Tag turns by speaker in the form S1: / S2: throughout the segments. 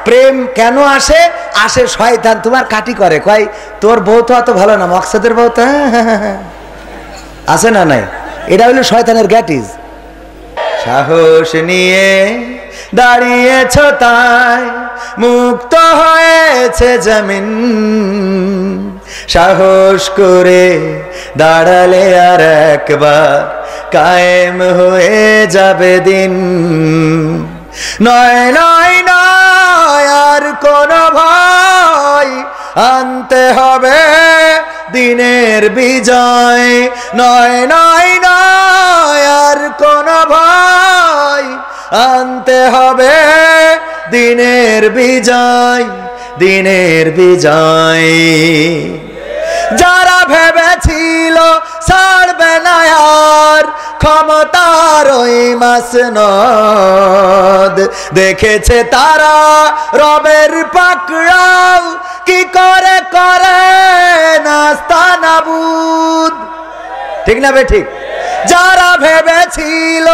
S1: প্রেম কেন আসে? আসে শয়তান তোমার কাটি করে, কয় তোর বউ তো অত ভালো না, মকসদের বউ তো আছে না নাই, এটা হলো শয়তানের গ্যাটিজ। সাহস নিয়ে দাঁড়িয়েছ তাই মুক্ত হয়েছে জমিন, সাহস করে দাঁড়ালে আর একবার কায়েম হয়ে যাবে দিন। নয় নয় নয় আর কোন ভয়, আনতে হবে দিনের বিজয়। নয় নয় নয় আর কোন ভয়, আনতে হবে দিনের বিজয়, দিনের বিজয়। যারা ভেবেছিল ছাড়বে না আর ক্ষমতার ওই মাসনদ, দেখেছে তারা রবের পাকড়াও কি করে করে নাস্তানাবুদ। ঠিক না বে ঠিক? যারা ভেবেছিল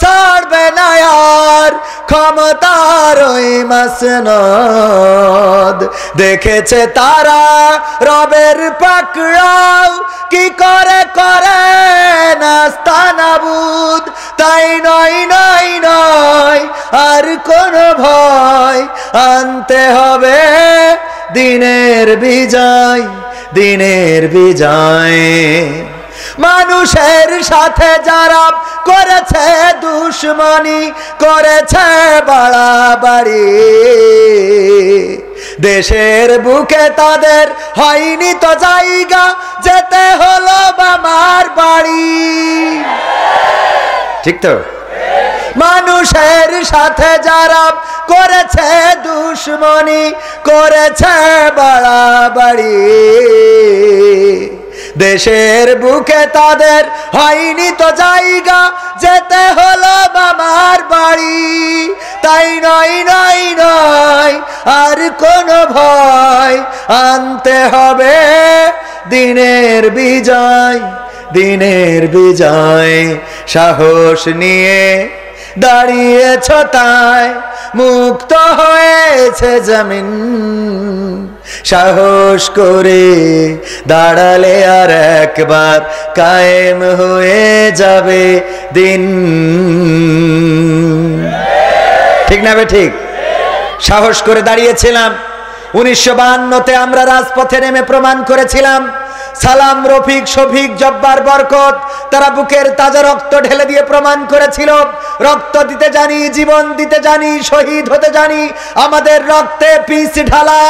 S1: ছাড়বে না আর ক্ষমতার ওই মাসনদ, দেখেছে তারা রবের পাকড়াও কি করে করে নাস্তানাবুদ। তাই নয় নয় নয় আর কোন ভয়, আনতে হবে দিনের বিজয়, দিনের বিজয়। মানুষের সাথে যারা করেছে দুশ্মনী, করেছে বাড়াবাড়ি, দেশের বুকে তাদের হয়নি তো জায়গা, যেতে হলো মামার বাড়ি। ঠিক তো? মানুষের সাথে যারা করেছে দুশ্মনী, করেছে বাড়াবাড়ি, দেশের বুকে তাদের হয়নি তো জায়গা, যেতে হলো মামার বাড়ি। তাই নয় নয় নয় আর কোন ভয়, আনতে হবে দিনের বিজয়, দিনের বিজয়। সাহস নিয়ে দাঁড়িয়েছ তাই মুক্ত হয়েছে জমিন, সাহস করে দাঁড়ালে আর একবার কায়েম হয়ে যাবে দিন। ঠিক না বে ঠিক? সাহস করে দাঁড়িয়েছিলাম। 1952-তে আমরা রাজপথে নেমে প্রমাণ করেছিলাম। সালাম, রফিক, শফিক, জব্বার, বরকত তারা বুকের তাজা রক্ত ঢেলে দিয়ে প্রমাণ করেছিল, রক্ত দিতে জানি, জীবন দিতে জানি, শহীদ হতে জানি। আমাদের রক্তে পিচ ঢালা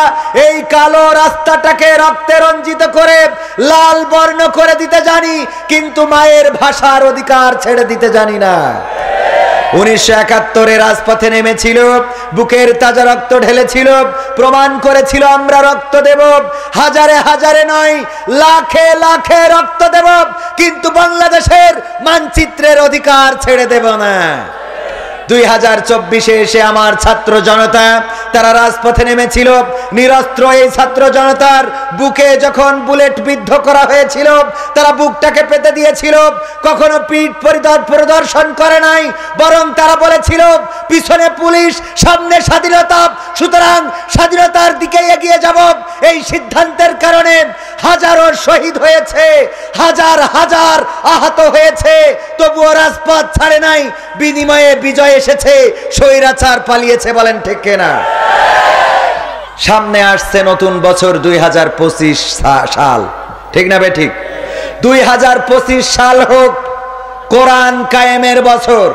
S1: এই কালো রাস্তাটাকে রক্তে রঞ্জিত করে লাল বর্ণ করে দিতে জানি, কিন্তু মায়ের ভাষার অধিকার ছেড়ে দিতে জানি না। 1971-এ রাজপথে নেমেছিল, বুকের তাজা রক্ত ঢেলেছিল, প্রমাণ করেছিল আমরা রক্ত দেব, হাজারে হাজারে নয় লাখে লাখে রক্ত দেব, কিন্তু বাংলাদেশের মানচিত্রের অধিকার ছেড়ে দেব না। 2024-এ এসে আমার ছাত্র জনতা তারা রাজপথে নেমেছিল, নিরস্ত্র এই ছাত্র জনতার বুকে যখন বুলেট বিদ্ধ করা হয়েছিল তারা বুকটাকে পেতে দিয়েছিল, কখনো পিঠ প্রদর্শন করে নাই, বরং তারা বলেছিল পিছনে পুলিশ, সামনে স্বাধীনতা, সুতরাং স্বাধীনতার দিকে এগিয়ে যাব। এই সিদ্ধান্তের কারণে হাজারো শহীদ হয়েছে, হাজার হাজার আহত হয়েছে, তবুও রাজপথ ছাড়ে নাই। বিনিময়ে বিজয় এসেছে, স্বৈরাচার পালিয়েছে। বলেন ঠিক কিনা? সামনে আসছে নতুন বছর 2025 সাল। ঠিক না বে ঠিক? 2025 সাল হোক কোরআন কায়েমের বছর।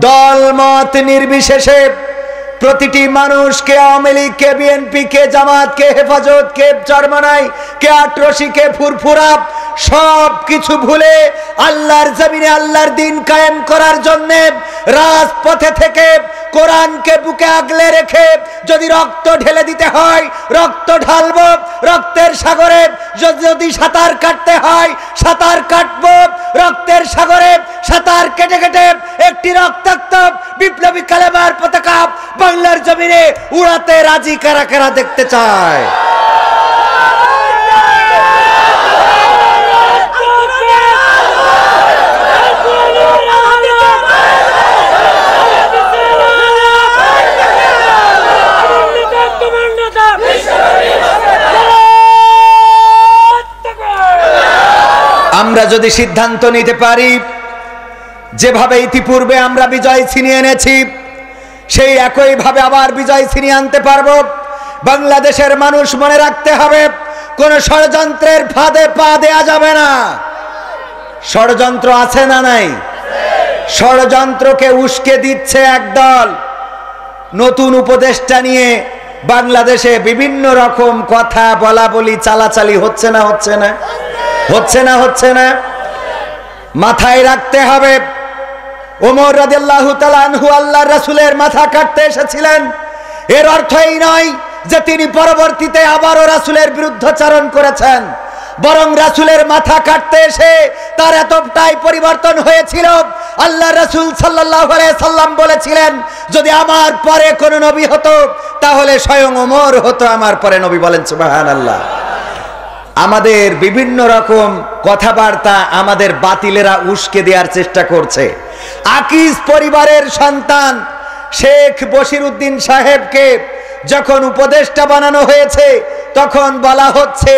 S1: দল মত নির্বিশেষে প্রতিটি মানুষ, কে আওয়ামী লীগ, কে বিএনপি, কে জামাত, কে হেফাজত, কে চরমনাই, কে আটরশি, কে ফুরফুরা, সব কিছু ভুলে আল্লাহর জমিনে আল্লাহর দিন কায়েম করার জন্য রাজপথে থেকে কোরআনকে বুকে আগলে রেখে যদি রক্ত ঢেলে দিতে হয় রক্ত ঢালব, রক্তের সাগরে যদি সাঁতার কাটতে হয় সাঁতার কাটব, রক্তের সাগরে সাঁতার কেটে কেটে একটি রক্তাক্ত বিপ্লবী কালেমার পতাকা বাংলার জমিনে উড়াতে রাজি কারা কারা দেখতে চায়? আমরা যদি সিদ্ধান্ত নিতে পারি যেভাবে ইতিপূর্বে আমরা বিজয় ছিনিয়ে এনেছি সেই একইভাবে আবার বিজয় ছিনিয়ে আনতে পারবো। বাংলাদেশের মানুষ মনে রাখতে হবে, কোন ষড়যন্ত্রের ফাঁদে পা দেয়া যাবে না। ষড়যন্ত্র আছে না নাই? ষড়যন্ত্রকে উস্কে দিচ্ছে একদল নতুন উপদেষ্টা নিয়ে বাংলাদেশে বিভিন্ন রকম কথা বলা বলি চালাচালি হচ্ছে না হচ্ছে না হচ্ছে না হচ্ছে না। মাথায় রাখতে হবে, ওমর রাদিয়াল্লাহু তাআলা আনহু আল্লাহর রাসূলের মাথা কাটতে এসেছিলেন, এর অর্থ এই নয় যে তিনি পরবর্তীতে আবারও রাসূলের বিরুদ্ধাচরণ করেছেন, বরং রাসূলের মাথা কাটতে এসে তার এতটাই পরিবর্তন হয়েছিল। আল্লাহ রাসূল সাল্লাল্লাহু আলাইহি সাল্লাম বলেছিলেন, যদি আমার পরে কোন নবী হতো তাহলে স্বয়ং ওমর হতো আমার পরে নবী। বলেন সুবহানাল্লাহ। আমাদের বিভিন্ন রকম কথাবার্তা আমাদের বাতিলেরা উস্কে দেওয়ার চেষ্টা করছে। আকিজ পরিবারের সন্তান শেখ বশিরউদ্দিন সাহেবকে যখন উপদেষ্টা বানানো হয়েছে তখন বলা হচ্ছে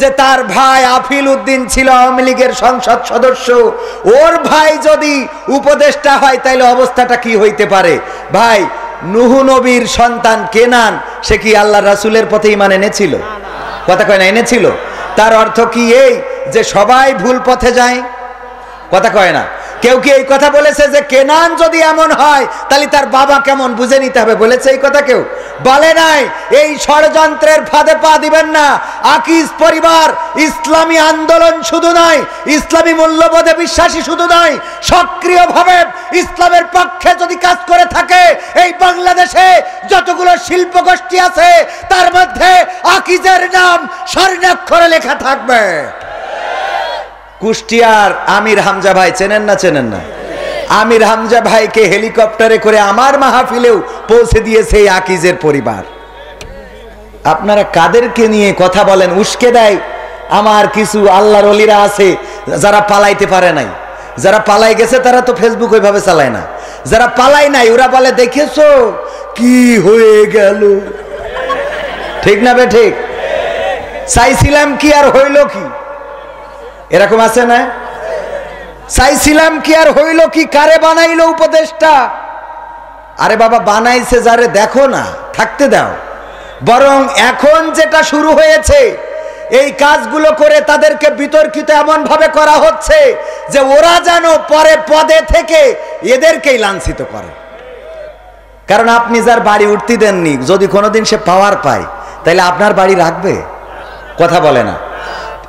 S1: যে তার ভাই আফিল উদ্দিন ছিল আওয়ামী লীগের সংসদ সদস্য, ওর ভাই যদি উপদেষ্টা হয় তাহলে অবস্থাটা কি হইতে পারে। ভাই, নূহ নবীর সন্তান কেনান, সে কি আল্লাহ রাসূলের পথে ঈমান এনেছিল? কথা কয় না, এনেছিল। তার অর্থ কি এই যে সবাই ভুল পথে যায়? কথা কয় না। কেউ কি এই কথা বলেছে যে কেনান যদি এমন হয় তাহলে তার বাবা কেমন বুঝে নিতে হবে? বলেছে এই কথা কেউ? বলে নাই। এই ষড়যন্ত্রের ফাঁদে পা দিবেন না। আকিজ পরিবার ইসলামী আন্দোলন শুধু নয়, ইসলামী মূল্যবোধে বিশ্বাসী শুধু নয়, সক্রিয়ভাবে ইসলামের পক্ষে যদি কাজ করে থাকে এই বাংলাদেশে যতগুলো শিল্প গোষ্ঠী আছে তার মধ্যে আকিজের নাম স্বর্ণাক্ষরে লেখা থাকবে। কুষ্টিয়ার আমির হামজা ভাই চেনেন না? চেনেন না? আমির হামজা ভাইকে হেলিকপ্টারে করে আমার মাহফিলেও পৌঁছে দিয়েছে এই আকিজের পরিবার। আপনারা কাদেরকে নিয়ে কথা বলেন? উস্কে দেয় আমার কিছু আল্লাহর ওলিরা আছে যারা পালাইতে পারে নাই, যারা পালাই গেছে তারা তো ফেসবুক ওইভাবে চালায় না, যারা পালাই নাই ওরা বলে দেখেছো কি হয়ে গেল। ঠিক না বে ঠিক? চাইছিলাম কি আর হইল কি, এরকম আছে না? চাইছিলাম কি আর হইল কি, কারে বানাইলো উপদেষ্টা? আরে বাবা, বানাইছে যারে দেখো না, থাকতে দাও। বরং এখন যেটা শুরু হয়েছে এই কাজগুলো করে তাদেরকে বিতর্কিত এমন ভাবে করা হচ্ছে যে ওরা যেন পরে পদে থেকে এদেরকেই লাঞ্ছিত করে। কারণ আপনি যার বাড়ি উঠতে দেননি, যদি কোনোদিন সে পাওয়ার পায় তাহলে আপনার বাড়ি রাখবে? কথা বলে না।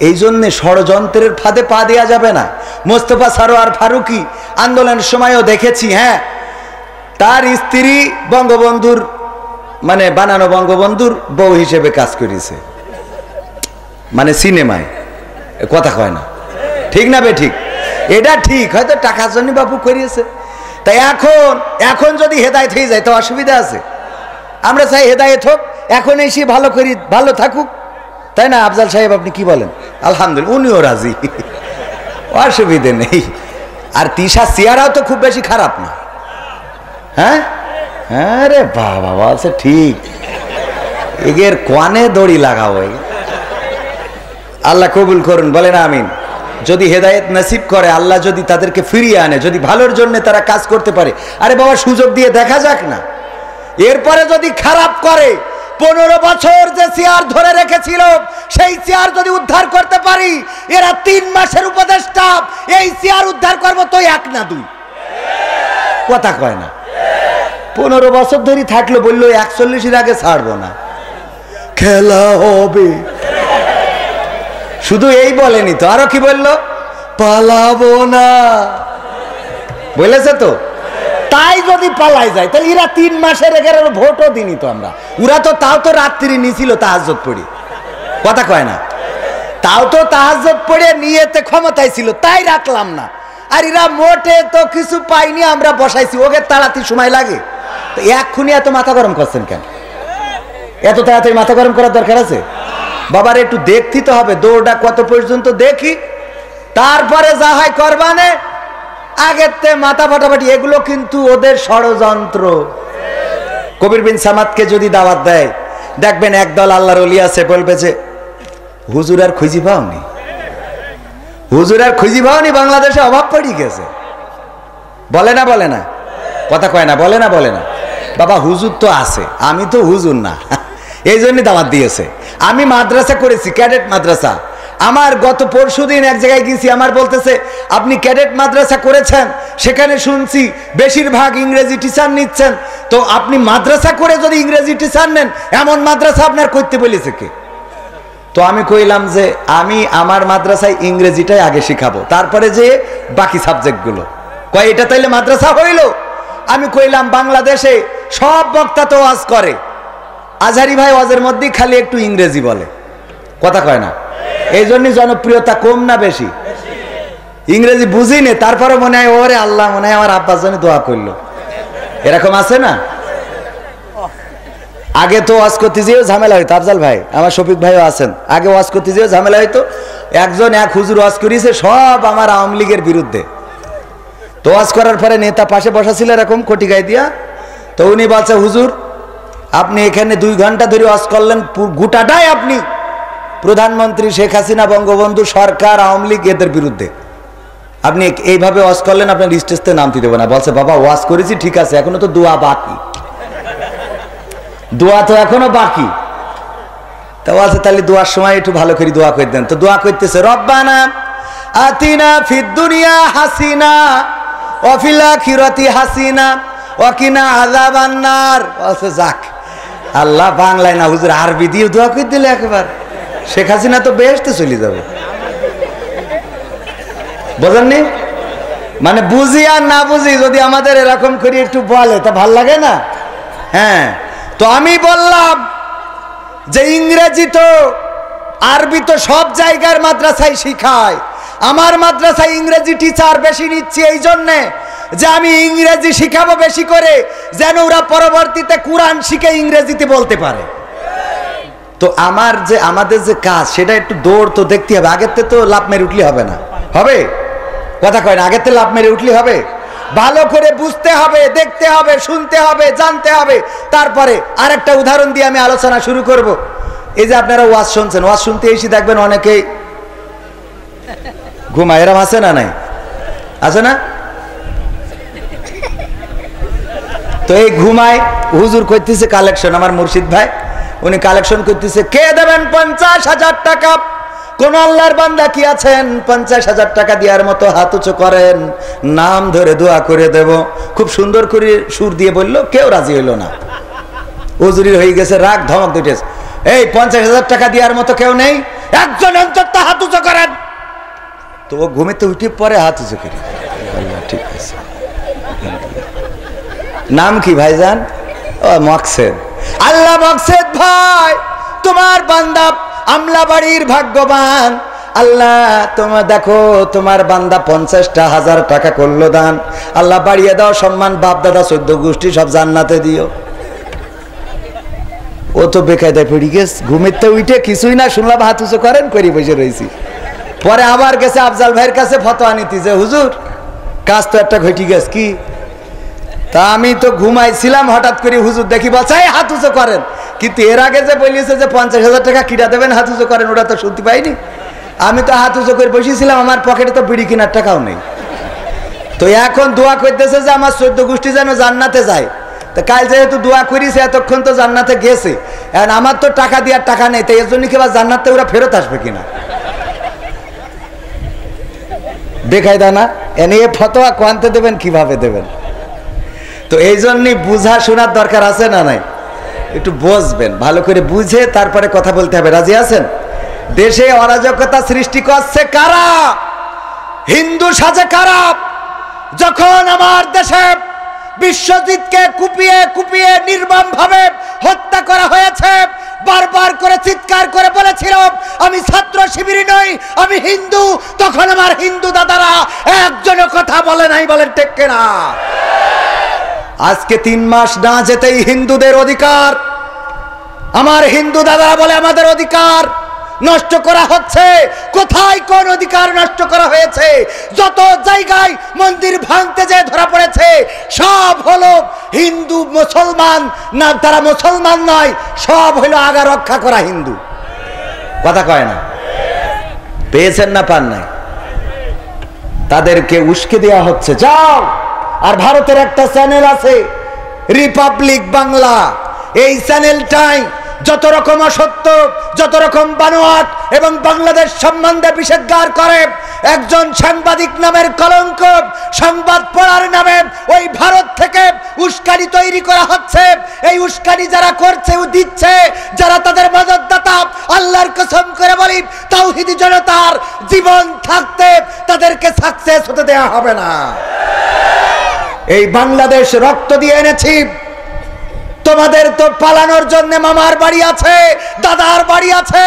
S1: এই জন্যে ষড়যন্ত্রের ফাঁদে পা দেওয়া যাবে না। মোস্তফা সরোয়ার ফারুকী আন্দোলনের সময়ও দেখেছি, হ্যাঁ, তার স্ত্রী বঙ্গবন্ধুর মানে বানানো বঙ্গবন্ধুর বউ হিসেবে কাজ করেছে, মানে সিনেমায়। কথা কয় না, ঠিক না বে ঠিক? এটা ঠিক, হয়তো টাকার জন্য বাপু করিয়েছে। তাই এখন যদি হেদায়েত হয়ে যায় তো অসুবিধা আছে? আমরা চাই হেদায়েত হোক, এখন এসে ভালো করি, ভালো থাকুক, তাই না? আফজাল সাহেব আপনি কি বলেন? আলহামদুলিল্লাহ, উনিও রাজি, অসুবিধে নেই। আর তিশা চেয়ারাও তো খুব বেশি খারাপ না। হ্যাঁ, হ্যাঁ রে বাবা, বলছে ঠিক, এগের কোয়ানে দড়ি লাগাও। আল্লাহ কবুল করুন, বলেন আমিন। যদি হেদায়েত নসিব করে আল্লাহ, যদি তাদেরকে ফিরিয়ে আনে, যদি ভালোর জন্য তারা কাজ করতে পারে, আরে বাবা সুযোগ দিয়ে দেখা যাক না। এরপরে যদি খারাপ করে, 15 বছর যে চেয়ার ধরে রেখেছিল সেই চেয়ার যদি উদ্ধার করতে পারি, এরা 3 মাসের উপদেষ্টা, এই চেয়ার উদ্ধার করবো তো 1 না 2। কথা কয় না? 15 বছর ধরে থাকলো, বললো 41-এর আগে ছাড়বো না, খেলা হবে। শুধু এই বলেনি তো, আরো কি বললো? পালাবো না বলেছে তো। তাই যদি পালাই যায় তাহলে এরা 3 মাসের 11 ভোটও দিনি তো আমরা। ওরা তো তাও তো রাত্রি নিছিল তাহাজ্জুদ পড়ে। কথা কয় না? তাও তো তাহাজ্জুদ পড়ে নিয়েতে ক্ষমতায় ছিল, তাই রাখলাম না। আর এরা মোটে তো কিছু পাইনি, আমরা বসাইছি। ওকে তাড়াতাড়ি সময় লাগে তো এক্ষুনি এত মাথা গরম করছেন কেন? এত তাড়াতাড়ি মাথা গরম করার দরকার আছে? বাবার একটু দেখতে তো হবে, দৌড়টা কত পর্যন্ত দেখি, তারপরে যা হয় করবানে। আগের তে মাথা ফাটাফাটি, এগুলো কিন্তু ওদের ষড়যন্ত্র। কবির বিন সামাদকে যদি দাওয়াত দেয়, দেখবেন একদল আল্লাহর ওলি আছে, বলবে যে হুজুর আর খুঁজি পাওনি, হুজুর আর খুঁজি পাওনি, বাংলাদেশে অভাব পড়ে গেছে। বলে না বলে না, কথা কয় না, বলে না বলে না। বাবা হুজুর তো আছে, আমি তো হুজুর না, এই জন্যই দাওয়াত দিয়েছে। আমি মাদ্রাসা করেছি, ক্যাডেট মাদ্রাসা। আমার গত পরশুদিন এক জায়গায় গেছি, আমার বলতেছে আপনি ক্যাডেট মাদ্রাসা করেছেন, সেখানে শুনছি বেশিরভাগ ইংরেজি টিচার নিচ্ছেন, তো আপনি মাদ্রাসা করে যদি ইংরেজি টিচার নেন, এমন মাদ্রাসা আপনার করতে বলেছে কে? তো আমি কইলাম যে আমি আমার মাদ্রাসায় ইংরেজিটাই আগে শিখাবো, তারপরে যে বাকি সাবজেক্টগুলো। কয় এটা তাইলে মাদ্রাসা হইল? আমি কইলাম বাংলাদেশে সব বক্তা তো ওয়াজ করে, আজহারি ভাই ওয়াজের মধ্যেই খালি একটু ইংরেজি বলে, কথা কয় না, এই জন্য জনপ্রিয়তা কম না বেশি? ইংরেজি বুঝি নে, তারপরে মনে হয় ওরে আল্লাহ, মনে হয় আমার আব্বার জন্য দোয়া করলো, এরকম আছে না? আগে তো ওয়াজ করতে যেও ঝামেলা হইতো, আফজাল ভাই, আমার শফিক ভাইও আছেন, আগে ওয়াজ করতে যেও ঝামেলা হইতো। একজন এক হুজুর ওয়াজ করিয়েছে সব আমার আওয়ামী লীগের বিরুদ্ধে। তো ওয়াজ করার পরে নেতা পাশে বসা ছিল এরকম কোটি গায়ে দিয়া, তো উনি বলছে হুজুর আপনি এখানে 2 ঘন্টা ধরে ওয়াজ করলেন, গোটাটাই আপনি প্রধানমন্ত্রী শেখ হাসিনা, বঙ্গবন্ধু সরকার, আওয়ামী লীগ এদের বিরুদ্ধে, আপনি এইভাবে ওয়াজ করলেন, আপনার স্টেজতে নামতে দেবো না। বলছে বাবা ওয়াজ করেছি ঠিক আছে, এখনো তো দোয়া বাকি, দোয়া তো এখনো বাকি। তা বলছে তাহলে দোয়ার সময় একটু ভালো করে দোয়া করে দেন। তো দোয়া করতেছে রব্বানা আতিনা ফিদ দুনিয়া হাসিনা ওয়া ফিল আখিরাতি হাসিনা ওয়া কিনা আযাবান নার। বলছে যাক, আল্লাহ বাংলায় না হুজুর আরবি দিয়ে দোয়া করে দিলে একেবারে শেখ হাসিনা তো বেহেশতে চলে যাবে। বুঝেননি? মানে বুঝি আর না বুঝি যদি আমাদের এরকম করে একটু বলে তা ভাল লাগে না? হ্যাঁ, তো আমি বললাম যে ইংরেজি তো আরবি তো সব জায়গার মাদ্রাসায় শিখায়, আমার মাদ্রাসায় ইংরেজি টিচার বেশি নিচ্ছি এই জন্যে যে আমি ইংরেজি শিখাবো বেশি করে, যেন ওরা পরবর্তীতে কোরআন শিখে ইংরেজিতে বলতে পারে। তো আমাদের যে কাজ সেটা একটু দৌড় তো দেখতে হবে, আগের তো লাভ মেরে উঠলে হবে না, হবে? কথা কয় না, আগের লাভ মেরে উঠলে হবে? ভালো করে বুঝতে হবে, দেখতে হবে, শুনতে হবে, জানতে হবে। তারপরে আরেকটা উদাহরণ দিয়ে আমি আলোচনা শুরু করব। এই যে আপনারা ওয়াজ শুনছেন, ওয়াজ শুনতে এসে দেখবেন অনেকেই ঘুমায়, এরম আছে না? নাই আছে না? তো এই ঘুমায় হুজুর করতেছে কালেকশন, আমার মুর্শিদ ভাই উনি কালেকশন করতেছে, কে দেবেন 50,000 টাকা? কোন আল্লাহর বান্দা কি আছেন 50,000 টাকা দেওয়ার মতো? হাত উঁচু করেন, নাম ধরে দোয়া করে দেব। খুব সুন্দর করে সুর দিয়ে বলল, কেউ রাজি হইল না। হুজুরির হয়ে গেছে রাগ, ধমক দিতেছে, এই 50,000 টাকা দেওয়ার মতো কেউ নেই, একজন অন্তত হাত উঁচু করেন। তো ও ঘুমেতে উঠে পরে হাত উঁচু করে, ঠিক আছে। নাম কি ভাইজান? ও মকসেদ। আল্লাহ মকসেদ ভাই, তোমার বান্দা আমলাবাড়ির ভাগ্যবান। আল্লাহ তোমার দেখো, তোমার বান্দা 50,000 টাকা করলো দান, আল্লাহ বাড়িয়ে দাও, সম্মান বাপ দাদা 14 গোষ্ঠী সব জান্নাতে দিও। ও তো বেকায়দায় পড়ে গেছে, ঘুমেতে উঠে কিছুই না শুনলাম হাত উঁচু করেন করি বসে রয়েছি। পরে আবার গেছে আফজাল ভাইয়ের কাছে ফতোয়া নিতে, যে হুজুর কাজ তো একটা ঘটে গেছে। কি? তা আমি তো ঘুমাইছিলাম, হঠাৎ করে হুজুর দেখি বলছে হাত উঁচু করেন, কিন্তু এর আগে যে বলিয়েছে যে 50,000 টাকা কিটা দেবেন হাত উঁচু করেন, ওটা তো শুনতে পাইনি। আমি তো হাত উঁচু করে বসেছিলাম, আমার পকেটে তো বিড়ি কেনার টাকাও নেই। তো এখন দোয়া করতেছে যে আমার 14 গোষ্ঠী যেন জান্নাতে যায়। তো কাল যেহেতু দোয়া করিছে, এতক্ষণ তো জান্নাতে গেছে, এখন আমার তো টাকা দেওয়ার টাকা নেই, তো এর জন্য কি আবার জান্নাতে ওরা ফেরত আসবে কিনা? দেখাই দা না, এনে ফতোয়া কোয়ান্তে দেবেন, কিভাবে দেবেন? তো এই জন্যই বুঝা শোনার দরকার আছে না নাই? একটু বুঝবেন, ভালো করে বুঝে তারপরে কথা বলতে হবে। রাজি আছেন? দেশে অরাজকতা সৃষ্টি করছে কারা? হিন্দু সাজে কারা? যখন আমার দেশে বিশ্বজিৎকে কুপিয়ে কুপিয়ে নির্মম ভাবে হত্যা করা হয়েছে, বারবার করে চিৎকার করে বলেছিল আমি ছাত্র শিবিরই নই, আমি হিন্দু। তখন আমার হিন্দু দাদারা একজনও কথা বলে নাই, বলেন ঠিক কিনা? আজকে 3 মাস না যেতেই হিন্দুদের অধিকার, আমার হিন্দু দাদারা বলে আমাদের অধিকার নষ্ট করা হচ্ছে। কোথায় কোন অধিকার নষ্ট করা হয়েছে? যত জায়গায় মন্দির ভাঙতে যে ধরা পড়েছে সব হলো হিন্দু, মুসলমান না, তারা মুসলমান নয়, সব হলো আগা রক্ষা করা হিন্দু। কথা কয় না? পেয়েছেন না পান নাই? তাদেরকে উস্কে দেওয়া হচ্ছে। যাও, আর ভারতের একটা চ্যানেল আছে রিপাবলিক বাংলা, এই চ্যানেলটাই যত রকম অসত্য, যত রকম বানোয়াট এবং বাংলাদেশ সম্বন্ধে বিষেধগার করে, একজন সাংবাদিক নামের কলঙ্ক, সংবাদ পড়ার নামে ওই ভারত থেকে উস্কানি তৈরি করা হচ্ছে। এই উস্কানি যারা করছে ও দিচ্ছে, যারা তাদের মদতদাতা, আল্লাহর কসম করে বলি তাওহীদি জনতার জীবন থাকতে তাদেরকে সাকসেস হতে দেয়া হবে না। এই বাংলাদেশ রক্ত দিয়ে এনেছি। তোমাদের তো পালানোর জন্য মামার বাড়ি আছে, দাদার বাড়ি আছে।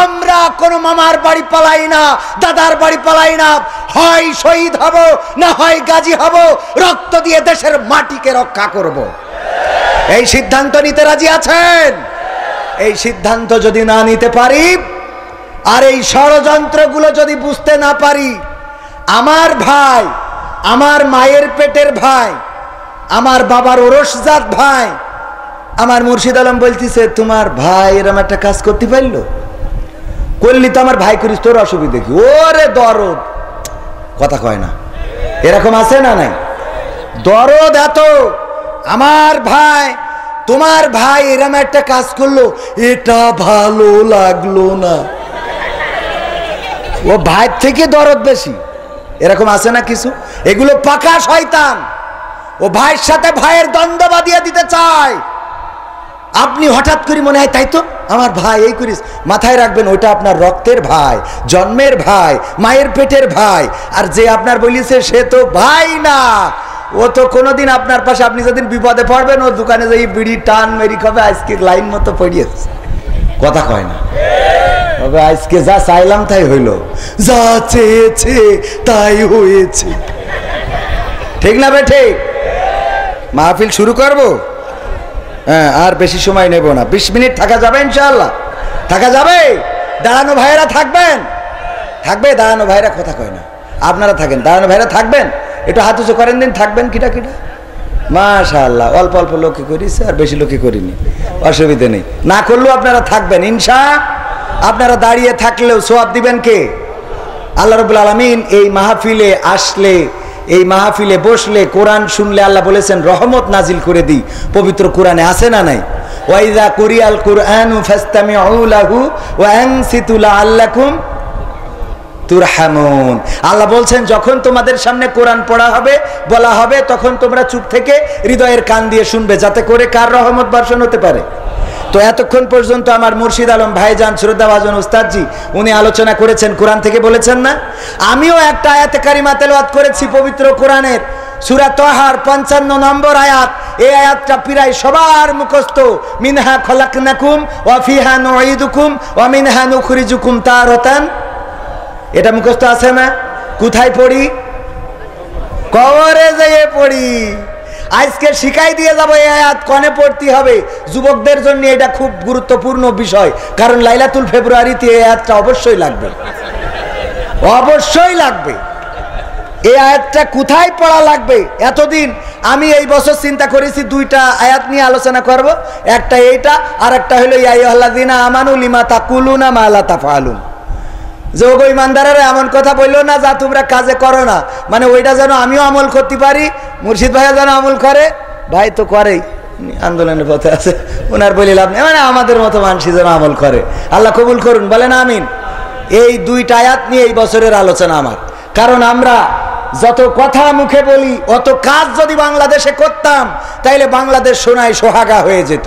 S1: আমরা কোন মামার বাড়ি পালাই না, দাদার বাড়ি পালাই না। হয় শহীদ হব, না হয় গাজী হব, রক্ত দিয়ে দেশের মাটিকে রক্ষা করব। এই সিদ্ধান্ত নিতে রাজি আছেন? এই সিদ্ধান্ত যদি না নিতে পারি, আর এই ষড়যন্ত্রগুলো যদি বুঝতে না পারি, আমার ভাই, আমার মায়ের পেটের ভাই, আমার বাবার ওরসজাত ভাই, আমার মুর্শিদ আলম বলতেছে তোমার ভাই এরম একটা কাজ করতে পারলো, করলি তো আমার ভাই করিস, তোর অসুবিধা কি? ওরে দরদ, কথা কয় না, এরকম আছে না নাই? দরদ এত, আমার ভাই তোমার ভাই এরম একটা কাজ করলো, এটা ভালো লাগলো না। ও ভাইয়ের থেকে দরদ বেশি, এরকম আছে না কিছু? এগুলো পাকা শয়তান। ও ভাইয়ের সাথে ভাইয়ের দ্বন্দ্ব বাঁধিয়ে দিতে চায়। আপনি হঠাৎ করে মনে হয় তাই তো আমার ভাই এই করিস, মাথায় রাখবেন ওইটা আপনার রক্তের ভাই, জন্মের ভাই, মায়ের পেটের ভাই। আর যে আপনার বলিছে সে তো ভাই না, ও তো কোনোদিন আপনার পাশে, আপনি যেদিন বিপদে পড়বেন ও দোকানে যাই বিড়ি টান মেরি খাবে, আজকে লাইন মতো পড়িয়েছে, কথা কয় না। তবে আজকে যা চাইলাম তাই হইল, যা চেয়েছে তাই হয়েছে, ঠিক না বে ঠিক? মাহফিল শুরু করবো? হ্যাঁ, আর বেশি সময় নেব না, 20 মিনিট থাকা যাবে ইনশাআল্লাহ? থাকা যাবে? দাঁড়ানো ভাইয়েরা থাকবেন? থাকবে দাঁড়ানো ভাইরা, কথা কয় না। আপনারা থাকেন, দাঁড়ানো ভাইরা থাকবেন? একটু হাত উঁচু করেন দিন, থাকবেন কিটা কিটা। মাশাআল্লাহ, অল্প অল্প লোকে করিছে, আর বেশি লোকে করিনি, অসুবিধা নেই। না করলেও আপনারা থাকবেন ইনশা। আপনারা দাঁড়িয়ে থাকলেও সওয়াব দিবেন কে? আল্লাহ রাব্বুল আলামিন। এই মাহফিলে আসলে, এই মাহফিলে বসলে, কোরআন শুনলে আল্লাহ বলেছেন রহমত নাজিল করে দিই। পবিত্র কোরআনে আছে না নাই? ওয়াইযা কুরিয়াল কুরআনু ফাসতামিউ লাহু ওয়া আনসিতু লাআল্লাকুম তুরহামুন। আল্লাহ বলছেন যখন তোমাদের সামনে কোরআন পড়া হবে, বলা হবে, তখন তোমরা চুপ থেকে হৃদয়ের কান দিয়ে শুনবে, যাতে করে কার রহমত বর্ষণ হতে পারে। তো এতক্ষণ পর্যন্ত আমার মুর্শিদ আলম ভাইজান, শ্রদ্ধাভাজন উস্তাদজি, উনি আলোচনা করেছেন, কোরআন থেকে বলেছেন না? আমিও একটা আয়াতে কারিমা তেলাওয়াত করেছি পবিত্র কোরআনের, সূরা তাহার 55 নম্বর আয়াত। এই আয়াতটা প্রায় সবার মুখস্থ। মিনহা খলাকনাকুম ওয়া ফিহা নুঈদুকুম ওয়া মিনহা নুখরিজুকুম তারাতান। এটা মুখস্থ আছে না? কোথায় পড়ি? কবরে যেয়ে পড়ি। আজকে শিখাই দিয়ে যাবো এই আয়াত কনে পড়তে হবে। যুবকদের জন্য এটা খুব গুরুত্বপূর্ণ বিষয়, কারণ লাইলাতুল ফেব্রুয়ারিতে এই আয়াতটা অবশ্যই লাগবে, অবশ্যই লাগবে। এই আয়াতটা কোথায় পড়া লাগবে? এতদিন আমি এই বছর চিন্তা করেছি দুইটা আয়াত নিয়ে আলোচনা করব। একটা এইটা, আর একটা হলো ইয়া আইয়ুহাল্লাযীনা আমানু লিমা তাকুলুনা মা লা তাফআলুন। যে ওগো ইমানদারেরা এমন কথা বললো না যা তোমরা কাজে করো না, মানে ওইটা যেন আমিও আমল করতে পারি, মুর্শিদ ভাইয়া যেন আমল করে। ভাই তো করেই, আন্দোলনের পথে আছে, ওনার বলি লাভ নেই, মানে আমাদের মতো মানুষই যেন আমল করে। আল্লাহ কবুল করুন, বলেন আমিন। এই দুইটা আয়াত নিয়ে এই বছরের আলোচনা আমার। কারণ আমরা যত কথা মুখে বলি, অত কাজ যদি বাংলাদেশে করতাম, তাইলে বাংলাদেশ সোনায় সোহাগা হয়ে যেত।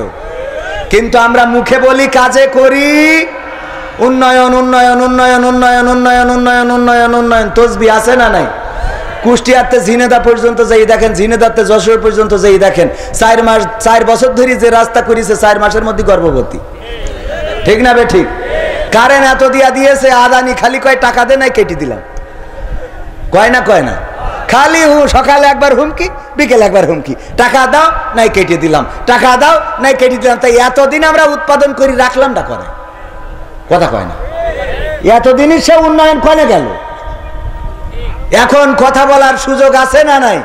S1: কিন্তু আমরা মুখে বলি, কাজে করি উন্নয়ন উন্নয়ন উন্নয়ন উন্নয়ন উন্নয়ন উন্নয়ন উন্নয়ন উন্নয়ন। তসবি আছে না নাই? কুষ্টিয়াতে ঝিনেদা পর্যন্ত যাই দেখেন, ঝিনেদাতে যশোর পর্যন্ত যাই দেখেন, 4 বছর ধরে যে রাস্তা করেছে, 4 মাসের মধ্যে গর্ভবতী, ঠিক না বে ঠিক? কারেন্ট এত দিয়া দিয়েছে, আদানি খালি কয় টাকা দে, নাই কেটে দিলাম, কয় না কয় না? খালি সকালে একবার হুমকি, বিকেলে একবার হুমকি, টাকা দাও নাই কেটে দিলাম, টাকা দাও নাই কেটে দিলাম। তাই এতদিন আমরা উৎপাদন করি রাখলাম না করে, কথা কয় না? এতদিনই সে উন্নয়ন কনে গেল? এখন কথা বলার সুযোগ আছে না নাই?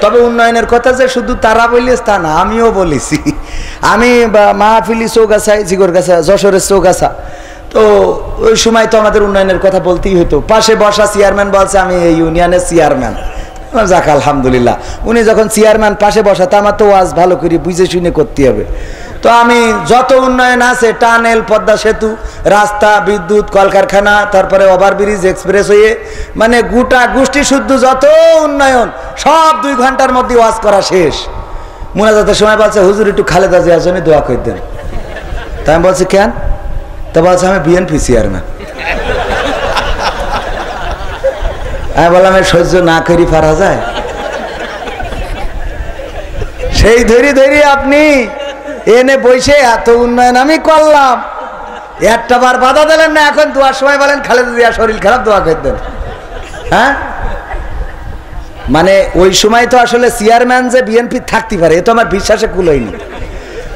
S1: তবে উন্নয়নের কথা যে শুধু তারা বলিস তা না, আমিও বলেছি। আমি মাহফিলি চৌগাছায়, জিগরগাছা, যশোরের চৌগাছা, তো ওই সময় তো আমাদের উন্নয়নের কথা বলতেই হতো। পাশে বসা চেয়ারম্যান বলছে আমি এই ইউনিয়নের চেয়ারম্যান। যাক আলহামদুলিল্লাহ, উনি যখন চেয়ারম্যান পাশে বসা, তা আমার তো ওয়াজ ভালো করে বুঝে শুনে করতে হবে। তো আমি যত উন্নয়ন আছে, টানেল, পদ্মা সেতু, রাস্তা, বিদ্যুৎ, কলকারখানা, তারপরে ওভারব্রিজ, এক্সপ্রেসওয়ে, মানে গোটা গোষ্ঠী শুদ্ধ যত উন্নয়ন সব 2 ঘন্টার মধ্যে ওয়াজ করা শেষ। মোনাজাতের সময় বলছে হুজুর একটু খালেদা জিয়ার জন্য দোয়া করে দেন। তাই আমি বলছি কেন? তা বলছে আমি বিএনপি চেয়ারম্যান। আমি বললাম সহ্য না করি পারা যায়? সেই ধরি ধরি আপনি এনে বসে এত উন্নয়ন আমি করলাম, একটা বার বাধা দিলেন না। এখন দোয়ার সময় বলেন খালেদা জিয়া শরীর খারাপ, দোয়া করে দেন। হ্যাঁ, মানে ওই সময় তো আসলে চেয়ারম্যান যে বিএনপি থাকতে পারে এ তো আমার বিশ্বাসে কুলোয়নি।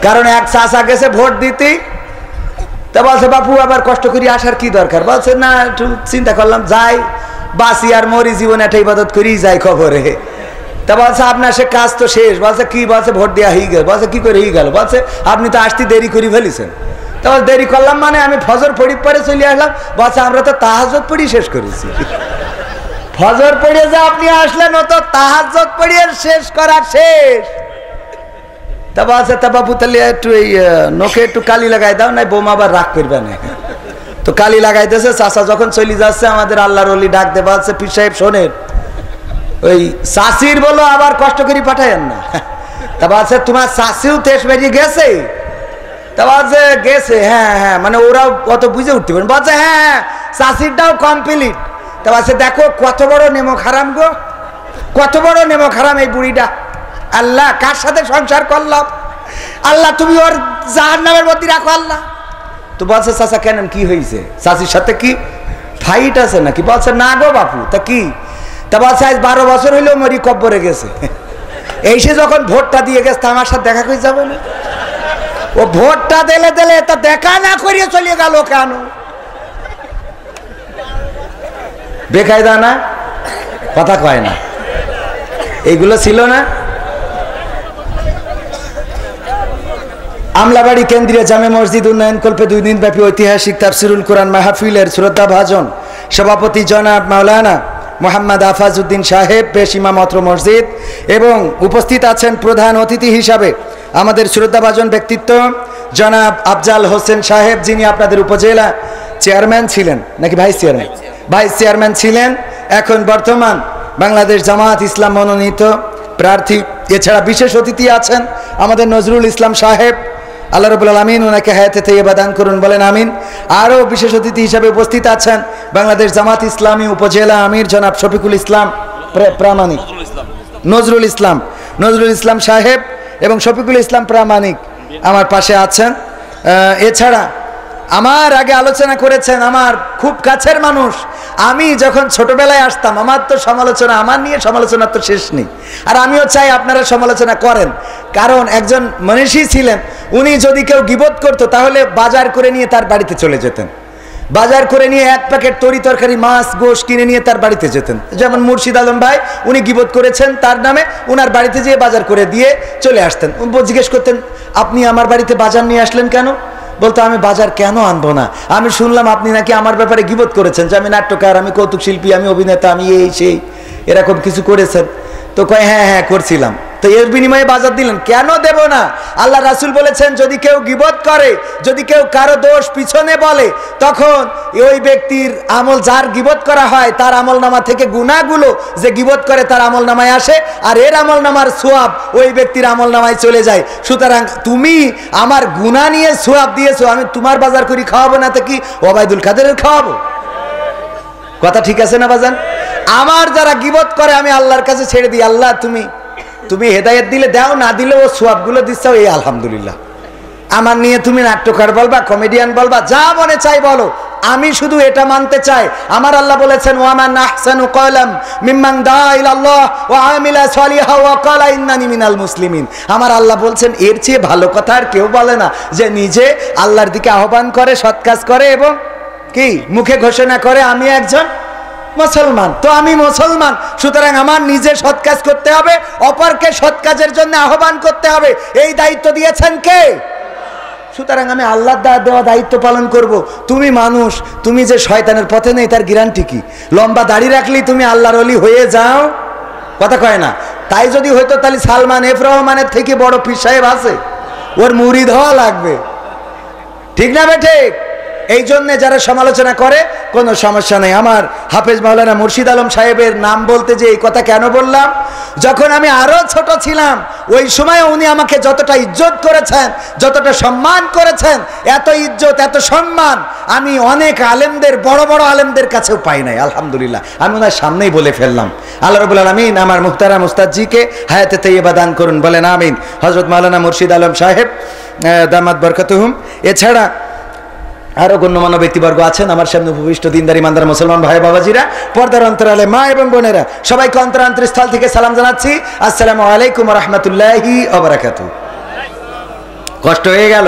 S1: কারণ এক চাচা গেছে ভোট দিতে, তা বলছে বাপু আবার কষ্ট করি আসার কি দরকার? বলছে না, একটু চিন্তা করলাম যাই, বাসি আর মরি, জীবনে একটা ইবাদত করেই যাই খবরে। তা বলছে আপনার সে কাজ তো শেষ। বলছে কি? বলছে ভোট দেওয়া হয়ে গেল। বলছে কি করে হয়ে গেল? বলছে আপনি তো আসতে দেরি করে ফেলেছেন। তা বলছে দেরি করলাম মানে আমি ফজর পড়ি পরে চলে আসলাম। বলছে আমরা তো তাহাজ্জুদ পড়ি শেষ করেছি। ফজর পড়ে যে আপনি আসলেন, ও তো তাহাজ্জুদ পড়িয়ে শেষ করা শেষ। তা বলছে তা বাবু তাহলে একটু এই নোকে একটু কালি লাগাই দাও, নাই বোমা আবার রাগ করবে না। তো কালি লাগাইতেছে। চাচা যখন চলে যাচ্ছে, আমাদের আল্লাহর ওলি ডাক দেবা আছে, পীর সাহেব শোনেন, ওই চাষির বলো আবার কষ্ট করে পাঠায়েন না। তা বলছে তোমার চাষিও তেজ বেরিয়ে গেছে? তা বলছে গেছে। হ্যাঁ হ্যাঁ, মানে ওরাও অত বুঝে উঠতে পারেন। বলছে হ্যাঁ চাষিরটাও কমপ্লিট। তা বলছে দেখো কত বড় নেমো খারাম গো, কত বড় নেমো খারাম এই বুড়িটা। আল্লাহ কার সাথে সংসার করলাম? আল্লাহ তুমি ওর জাহান্নামের মধ্যে রাখো আল্লাহ। তো বলছে চাচা কেন, কি হয়েছে? চাচির সাথে কি ফাইট আছে নাকি? বলছে না গো বাপু। তা কি? তা বলছে আজ 12 বছর হইলেও মরি কব্বরে গেছে। এই সে যখন ভোটটা দিয়ে গেছে আমার সাথে দেখা করে যাবে না? ও ভোটটা দিলে দিলে তা দেখা না করিয়ে চলে গেল কেন? বেকায়দা না, কথা কয় না, এইগুলো ছিল না। আমলাবাড়ি কেন্দ্রীয় জামে মসজিদ উন্নয়ন কল্পে 2 দিন ব্যাপী ঐতিহাসিক তাফসিরুল কোরআন মাহফিলের শ্রদ্ধাভাজন সভাপতি জনাব মাওলানা মোহাম্মদ আফাজউদ্দিন সাহেব পেশ ইমামত মসজিদ, এবং উপস্থিত আছেন প্রধান অতিথি হিসাবে আমাদের শ্রদ্ধাভাজন ব্যক্তিত্ব জনাব আফজাল হোসেন সাহেব, যিনি আপনাদের উপজেলা চেয়ারম্যান ছিলেন নাকি ভাইস চেয়ারম্যান? ভাইস চেয়ারম্যান ছিলেন, এখন বর্তমান বাংলাদেশ জামাত ইসলাম মনোনীত প্রার্থী। এছাড়া বিশেষ অতিথি আছেন আমাদের নজরুল ইসলাম সাহেব, আল্লাহ রাব্বুল আলামিন ওনাকে হায়াতে তাইয়্যিবা দান করুন, বলেন আমিন। আরও বিশেষ অতিথি হিসাবে উপস্থিত আছেন বাংলাদেশ জামাত ইসলামী উপজেলা আমির জনাব শফিকুল ইসলাম প্রামাণিক, নজরুল ইসলাম সাহেব এবং শফিকুল ইসলাম প্রামাণিক আমার পাশে আছেন। এছাড়া আমার আগে আলোচনা করেছেন আমার খুব কাছের মানুষ। আমি যখন ছোটবেলায় আসতাম, আমার তো সমালোচনা, আমার নিয়ে সমালোচনা তো শেষ নেই। আর আমিও চাই আপনারা সমালোচনা করেন, কারণ একজন মনীষী ছিলেন। উনি যদি কেউ গীবত করতো তাহলে বাজার করে নিয়ে তার বাড়িতে চলে যেতেন, বাজার করে নিয়ে 1 প্যাকেট তরি তরকারি মাছ গোশ কিনে নিয়ে তার বাড়িতে যেতেন। যেমন মুর্শিদ আলম ভাই, উনি গীবত করেছেন তার নামে, উনার বাড়িতে যেয়ে বাজার করে দিয়ে চলে আসতেন। জিজ্ঞেস করতেন আপনি আমার বাড়িতে বাজার নিয়ে আসলেন কেন? বলতো আমি বাজার কেন আনবো না, আমি শুনলাম আপনি নাকি আমার ব্যাপারে গীবত করেছেন, যে আমি নাট্যকার, আমি কৌতুক শিল্পী, আমি অভিনেতা, আমি এই সেই এরকম কিছু করেছেন। তো কয় হ্যাঁ হ্যাঁ করছিলাম। তো এর বিনিময়ে বাজার দিলেন? কেন দেব না? আল্লাহ রাসূল বলেছেন যদি কেউ গীবত করে, যদি কেউ কারো দোষ পিছনে বলে, তখন ওই ব্যক্তির আমল, যার গীবত করা হয় তার আমল নামা থেকে গুনাহগুলো যে গীবত করে তার আমল নামায় আসে, আর এর আমল নামার সোয়াব ওই ব্যক্তির আমল নামায় চলে যায়। সুতরাং তুমি আমার গুনাহ নিয়ে সোয়াব দিয়েছো, আমি তোমার বাজার করি খাওয়াবো না, তো কি ওবায়দুল কাদেরের খাওয়াবো? কথা ঠিক আছে না বাজান? আমার যারা গীবত করে আমি আল্লাহর কাছে ছেড়ে দিই, আল্লাহ তুমি হেদায়েত দিলে দাও, না দিলে ও সোয়াবগুলো দিচ্ছ, এই আলহামদুলিল্লাহ। আমার নিয়ে তুমি নাট্যকার বলবা, কমেডিয়ান বলবা, যা মনে চাই বলো, আমি শুধু এটা মানতে চাই আমার আল্লাহ বলেছেন ওয়ামান আহসানু ক্বালাম মিম্মান দাআ ইলাল্লাহ ওয়া আমিলা সলিহা ওয়া ক্বালা ইন্নানি মিনাল মুসলিমিন। আমার আল্লাহ বলছেন এর চেয়ে ভালো কথা আর কেউ বলে না, যে নিজে আল্লাহর দিকে আহ্বান করে, সৎ কাজ করে এবং কি মুখে ঘোষণা করে আমি একজন মুসলমান। তো আমি মুসলমান, সুতরাং আমার নিজে সৎ কাজ করতে হবে, অপরকে সৎ কাজের জন্য আহ্বান করতে হবে। এই দায়িত্ব দিয়েছেন কে? সুতরাং আমি আল্লাহর দেওয়া দায়িত্ব পালন করব। তুমি মানুষ, তুমি যে শয়তানের পথে নেই তার গ্যারান্টি কি? লম্বা দাড়ি রাখলেই তুমি আল্লাহর ওলি হয়ে যাও? কথা কয় না। তাই যদি হইতো তাহলে সালমান এফ রহমানের থেকে বড় পীর সাহেব আছে, ওর মুরিদ হওয়া লাগবে, ঠিক না বেঠে? এই জন্য যারা সমালোচনা করে কোনো সমস্যা নেই। আমার হাফেজ মাওলানা মুর্শিদ আলম সাহেবের নাম বলতে যে এই কথা কেন বললাম, যখন আমি আরো ছোট ছিলাম ওই সময় উনি আমাকে যতটা ইজ্জত করেছেন, যতটা সম্মান করেছেন, এত ইজ্জত এত সম্মান আমি অনেক আলেমদের, বড় বড় আলেমদের কাছেও পাই নাই। আলহামদুলিল্লাহ, আমি ওনার সামনেই বলে ফেললাম। আল্লাহ রাব্বুল আলামিন আমার মুহতারাম উস্তাদজিকে হায়াতে তাইয়্যিবা দান করুন, বলেন আমিন। হযরত মাওলানা মুর্শিদ আলম সাহেব দামাত বরকাতুহুম, এছাড়া আরো গণ্যমান্য ব্যক্তিবর্গ আছেন আমার সামনে উপবিষ্ট দিনদার ইমানদার মুসলমান ভাই বাবাজিরা, পর্দার অন্তরালে মা এবং বোনেরা, সবাইকে অন্তরান্তরস্থল থেকে সালাম জানাচ্ছি। আসসালামু আলাইকুম ওয়া রাহমাতুল্লাহি ওয়া বারাকাতুহু। কষ্ট হয়ে গেল?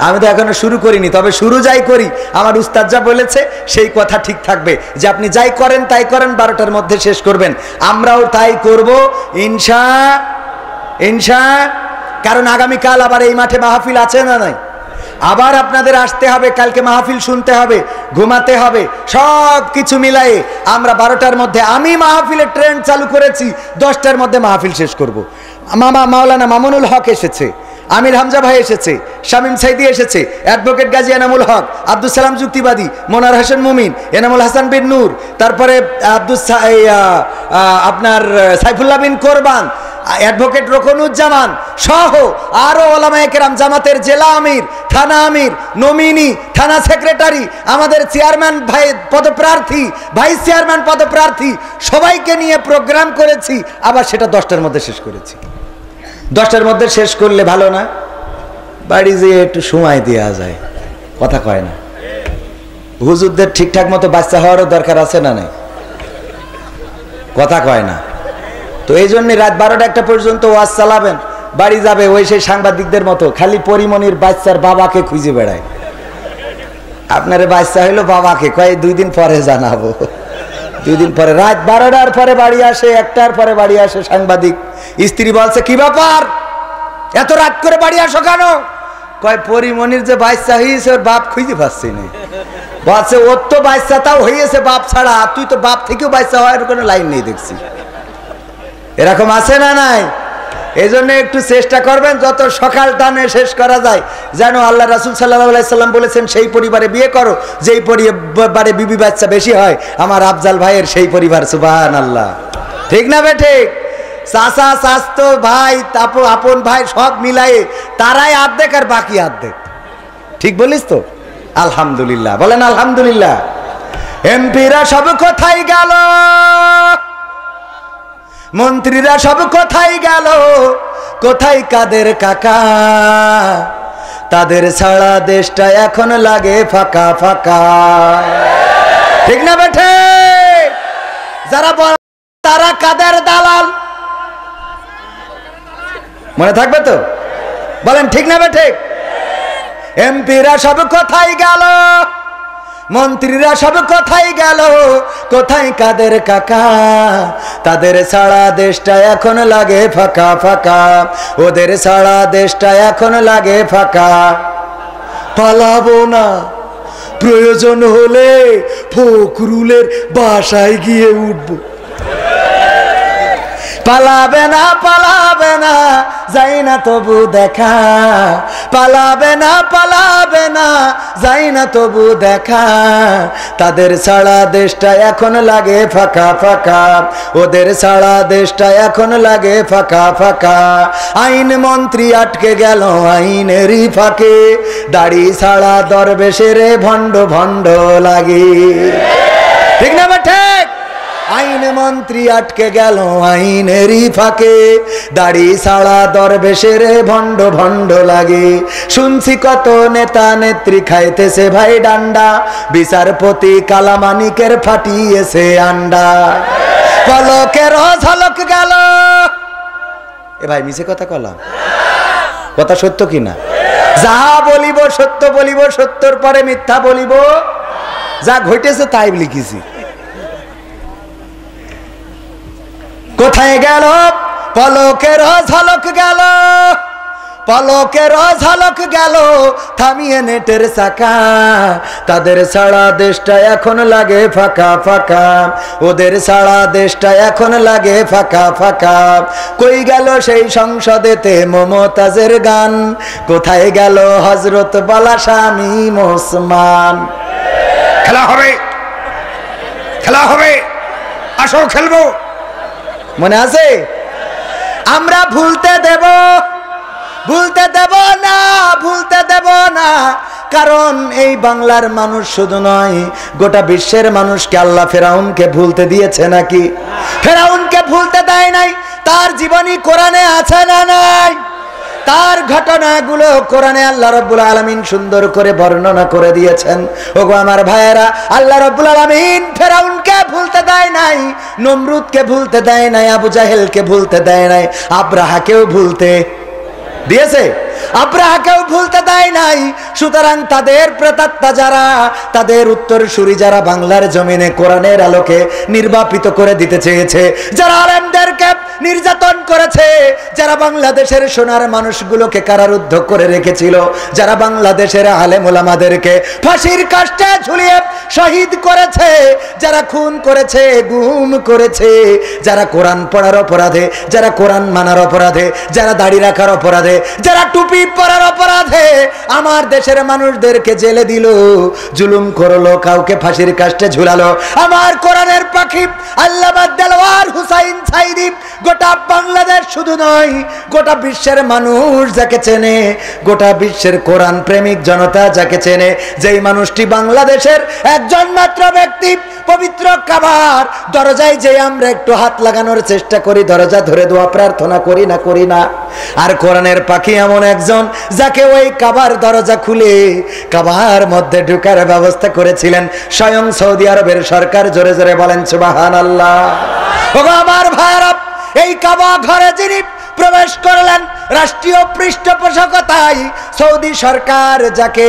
S1: আমি তো এখনো শুরু করিনি, তবে শুরু যাই করি আমার উস্তাদ যা বলেছে সেই কথা ঠিক থাকবে, যে আপনি যাই করেন তাই করেন, 12টার মধ্যে শেষ করবেন। আমরাও তাই করব ইনশা। কারণ আগামীকাল আবার এই মাঠে মাহফিল আছে না নাই? আবার আপনাদের আসতে হবে, কালকে মাহফিল শুনতে হবে, ঘুমাতে হবে, সব কিছু মিলায়ে আমরা 12টার মধ্যে, আমি মাহফিলের ট্রেন্ড চালু করেছি, 10টার মধ্যে মাহফিল শেষ করব। মাওলানা মামুনুল হক এসেছে, আমির হামজা ভাই এসেছে, শামীম সাইদি এসেছে, অ্যাডভোকেট গাজী এনামুল হক, আব্দুল সালাম যুক্তিবাদী, মোনার হাসান মুমিন, এনামুল হাসান বিন নূর, তারপরে আপনার সাইফুল্লাহ বিন কোরবান, অ্যাডভোকেট রকনুজ্জামান সহ আরো ওলামায়ে কেরাম, জামাতের জেলা আমির, থানা আমির, নমিনি, থানা সেক্রেটারি, আমাদের চেয়ারম্যান ভাই পদপ্রার্থী, ভাইস চেয়ারম্যান পদপ্রার্থী, সবাইকে নিয়ে প্রোগ্রাম করেছি। আবার সেটা 10টার মধ্যে শেষ করেছি। 10টার মধ্যে শেষ করলে ভালো না? বাড়ি যেয়ে একটু সময় দেওয়া যায়, কথা কয় না? হুজুরদের ঠিকঠাক মতো বাচ্চা হওয়ারও দরকার আছে না নাই? কথা কয় না? তো এই জন্য রাত 12টা-1টা পর্যন্ত ওয়াজ চালাবেন, বাড়ি যাবে ওই সেই সাংবাদিকদের মতো খালি পরিমণির বাচ্চার বাবাকে খুঁজে বেড়ায়। আপনার বাচ্চা হইলো বাবাকে, কয় 2 দিন পরে জানাবো। 2 দিন পরে, রাত 12টার পরে বাড়ি আসে, 1টার পরে বাড়ি আসে সাংবাদিক। স্ত্রী বলছে কি ব্যাপার, এত রাত করে বাড়ি আসো কেন? কয় পরিমণির যে বাচ্চা হয়েছে ওর বাপ খুঁজে পাচ্ছি না। বলছে ওর তো বাচ্চা তাও হয়েছে বাপ ছাড়া, তুই তো বাপ থেকেও বাচ্চা হওয়ার কোনো লাইন নেই দেখছি। এরকম আছে না নাই? এই জন্য একটু চেষ্টা করবেন যত সকাল টানে শেষ করা যায়, যেন আল্লাহ রাসূল সাল্লাল্লাহু আলাইহি সাল্লাম বলেছেন সেই পরিবারে বিয়ে করো যেই পরিবারে বিবি বাচ্চা বেশি হয়। আমার আফজাল ভাইয়ের সেই পরিবার, সুবহানাল্লাহ, ঠিক না বেঠিক? চাচা, চাচতো ভাই, আপন ভাই সব মিলায়ে তারাই অর্ধেক আর বাকি অর্ধেক, ঠিক বলিস তো? আলহামদুলিল্লাহ, বলেন আলহামদুলিল্লাহ। এমপিরা সব কোথায় গেল, মন্ত্রীরা সব কোথায় গেল, কোথায় কাদের কাকা? তাদের ছাড়া দেশটা এখন লাগে ফাঁকা ফাঁকা, ঠিক না বেঠে? যারা তারা কাদের দালাল, মনে থাকবে তো? বলেন ঠিক না বেঠে? এমপিরা সব কোথায় গেল, মন্ত্রীরা সব কোথায় গেল, কোথায় কাদের কাকা? তাদের ছাড়া দেশটা এখন লাগে ফাঁকা ফাঁকা, ওদের ছাড়া দেশটা এখন লাগে ফাঁকা। পালাবো না, প্রয়োজন হলে ফখরুলের বাসায় গিয়ে উঠবো। পালাবে না, পালাবে না, যাই না তবু দেখা, পালাবে না, পালাবে না, যাই না তবু দেখা। তাদের ছাড়া দেশটা এখন লাগে ফাঁকা ফাঁকা, ওদের ছাড়া দেশটা এখন লাগে ফাঁকা ফাঁকা। আইন মন্ত্রী আটকে গেল আইনেরই ফাঁকে, দাড়ি ছাড়া দরবেশের ভণ্ড ভণ্ড লাগে, ঠিক না ঠিক? আইন মন্ত্রী আটকে গেল আইনেরই ফাঁকে, দাড়ি ছাড়া দরবেশের ভণ্ড ভণ্ড লাগে। শুনছি কত নেতা নেত্রী খাইতেছে ভাই ডান্ডা, বিচারপতি কালামানিকের ফাটিয়েছে আন্ডা। পলকের ঝলক গেল, এ ভাই মিছে কথা কলাম, কথা সত্য কিনা? যাহা বলিব সত্য বলিব, সত্যর পরে মিথ্যা বলিব, যা ঘটেছে তাই লিখেছি। কোথায় গেল পলকের ঝলক গেল, পলকের ঝলক গেল থামিয়ে নেটের চাকা, তাদের সারা দেশটা এখন লাগে ফাঁকা ফাঁকা, ওদের সারা দেশটা এখন লাগে ফাঁকা ফাঁকা। কই গেল সেই সংসদেতে মমতাজের গান, কোথায় গেল হযরত বালা শামীম ওসমান? খেলা হবে, খেলা হবে, আসো খেলবো, মনে আছে? আমরা ভুলতে দেব, ভুলতে দেব না, ভুলতে দেব না, কারণ এই বাংলার মানুষ শুধু নয়, গোটা বিশ্বের মানুষকে আল্লাহ ফেরাউনকে ভুলতে দিয়েছে নাকি? ফেরাউনকে ভুলতে দেয় নাই। তার জীবনী কোরআনে আছে না নাই? তার ঘটনাগুলো কোরআনে আল্লাহ রাব্বুল আলামিন সুন্দর করে বর্ণনা করে দিয়েছেন। ওগো আমার ভাইয়েরা, আল্লাহ রাব্বুল আলামিন ফেরাউনকে ভুলতে দেয় নাই, নমরুদকে ভুলতে দেয় নাই, আবু জাহেলকে ভুলতে দেয় নাই, আব্রাহাকেও ভুলতে দিয়েছে, আব্রাহাকেও ভুলতে দেয় নাই। সুতরাং তাদের প্রেতাত্মা যারা, তাদের উত্তরসূরি যারা বাংলার জমিনে কোরআনের আলোকে নির্বাপিত করে দিতে চেয়েছে, যারা আলেমদেরকে নির্যাতন করেছে, যারা বাংলাদেশের সোনার মানুষগুলোকে কারারুদ্ধ করে রেখেছিল, যারা বাংলাদেশের আলেম ওলামাদেরকে ফাঁসির কাস্টে ঝুলিয়ে শহীদ করেছে, যারা খুন করেছে, গুম করেছে, যারা কোরআন পড়ার অপরাধে, যারা কোরআন মানার অপরাধে, যারা দাড়ি রাখার অপরাধে, যারা টুপি পরার অপরাধে আমার দেশের মানুষদেরকে জেলে দিল, জুলুম করলো, কাউকে ফাঁসির কাস্টে ঝুলালো, আমার কোরআনের পাখি আল্লামা দেলওয়ার হুসাইন সাইদি গোটা বাংলাদেশ শুধু নয়, গোটা বিশ্বের মানুষ যাকে চেনে, গোটা বিশ্বের কোরআন প্রেমিক জনতা যাকে চেনে, যেই মানুষটি বাংলাদেশের একজন মাত্র ব্যক্তি, পবিত্র কাবার দরজায় যে আমরা একটু হাত লাগানোর চেষ্টা করি, দরজা ধরে দোয়া প্রার্থনা করি না, করি না? আর কোরআনের পাখি এমন একজন যাকে ওই কাবার দরজা খুলে কাবার মধ্যে ঢোকার ব্যবস্থা করেছিলেন স্বয়ং সৌদি আরবের সরকার। জোরে জোরে বলেন সুবহানাল্লাহ। ওগো আমার ভাইরা, এই কাবা ঘরে যিনি প্রবেশ করলেন রাষ্ট্রীয় পৃষ্ঠপোষকতায় সৌদি সরকার, যাকে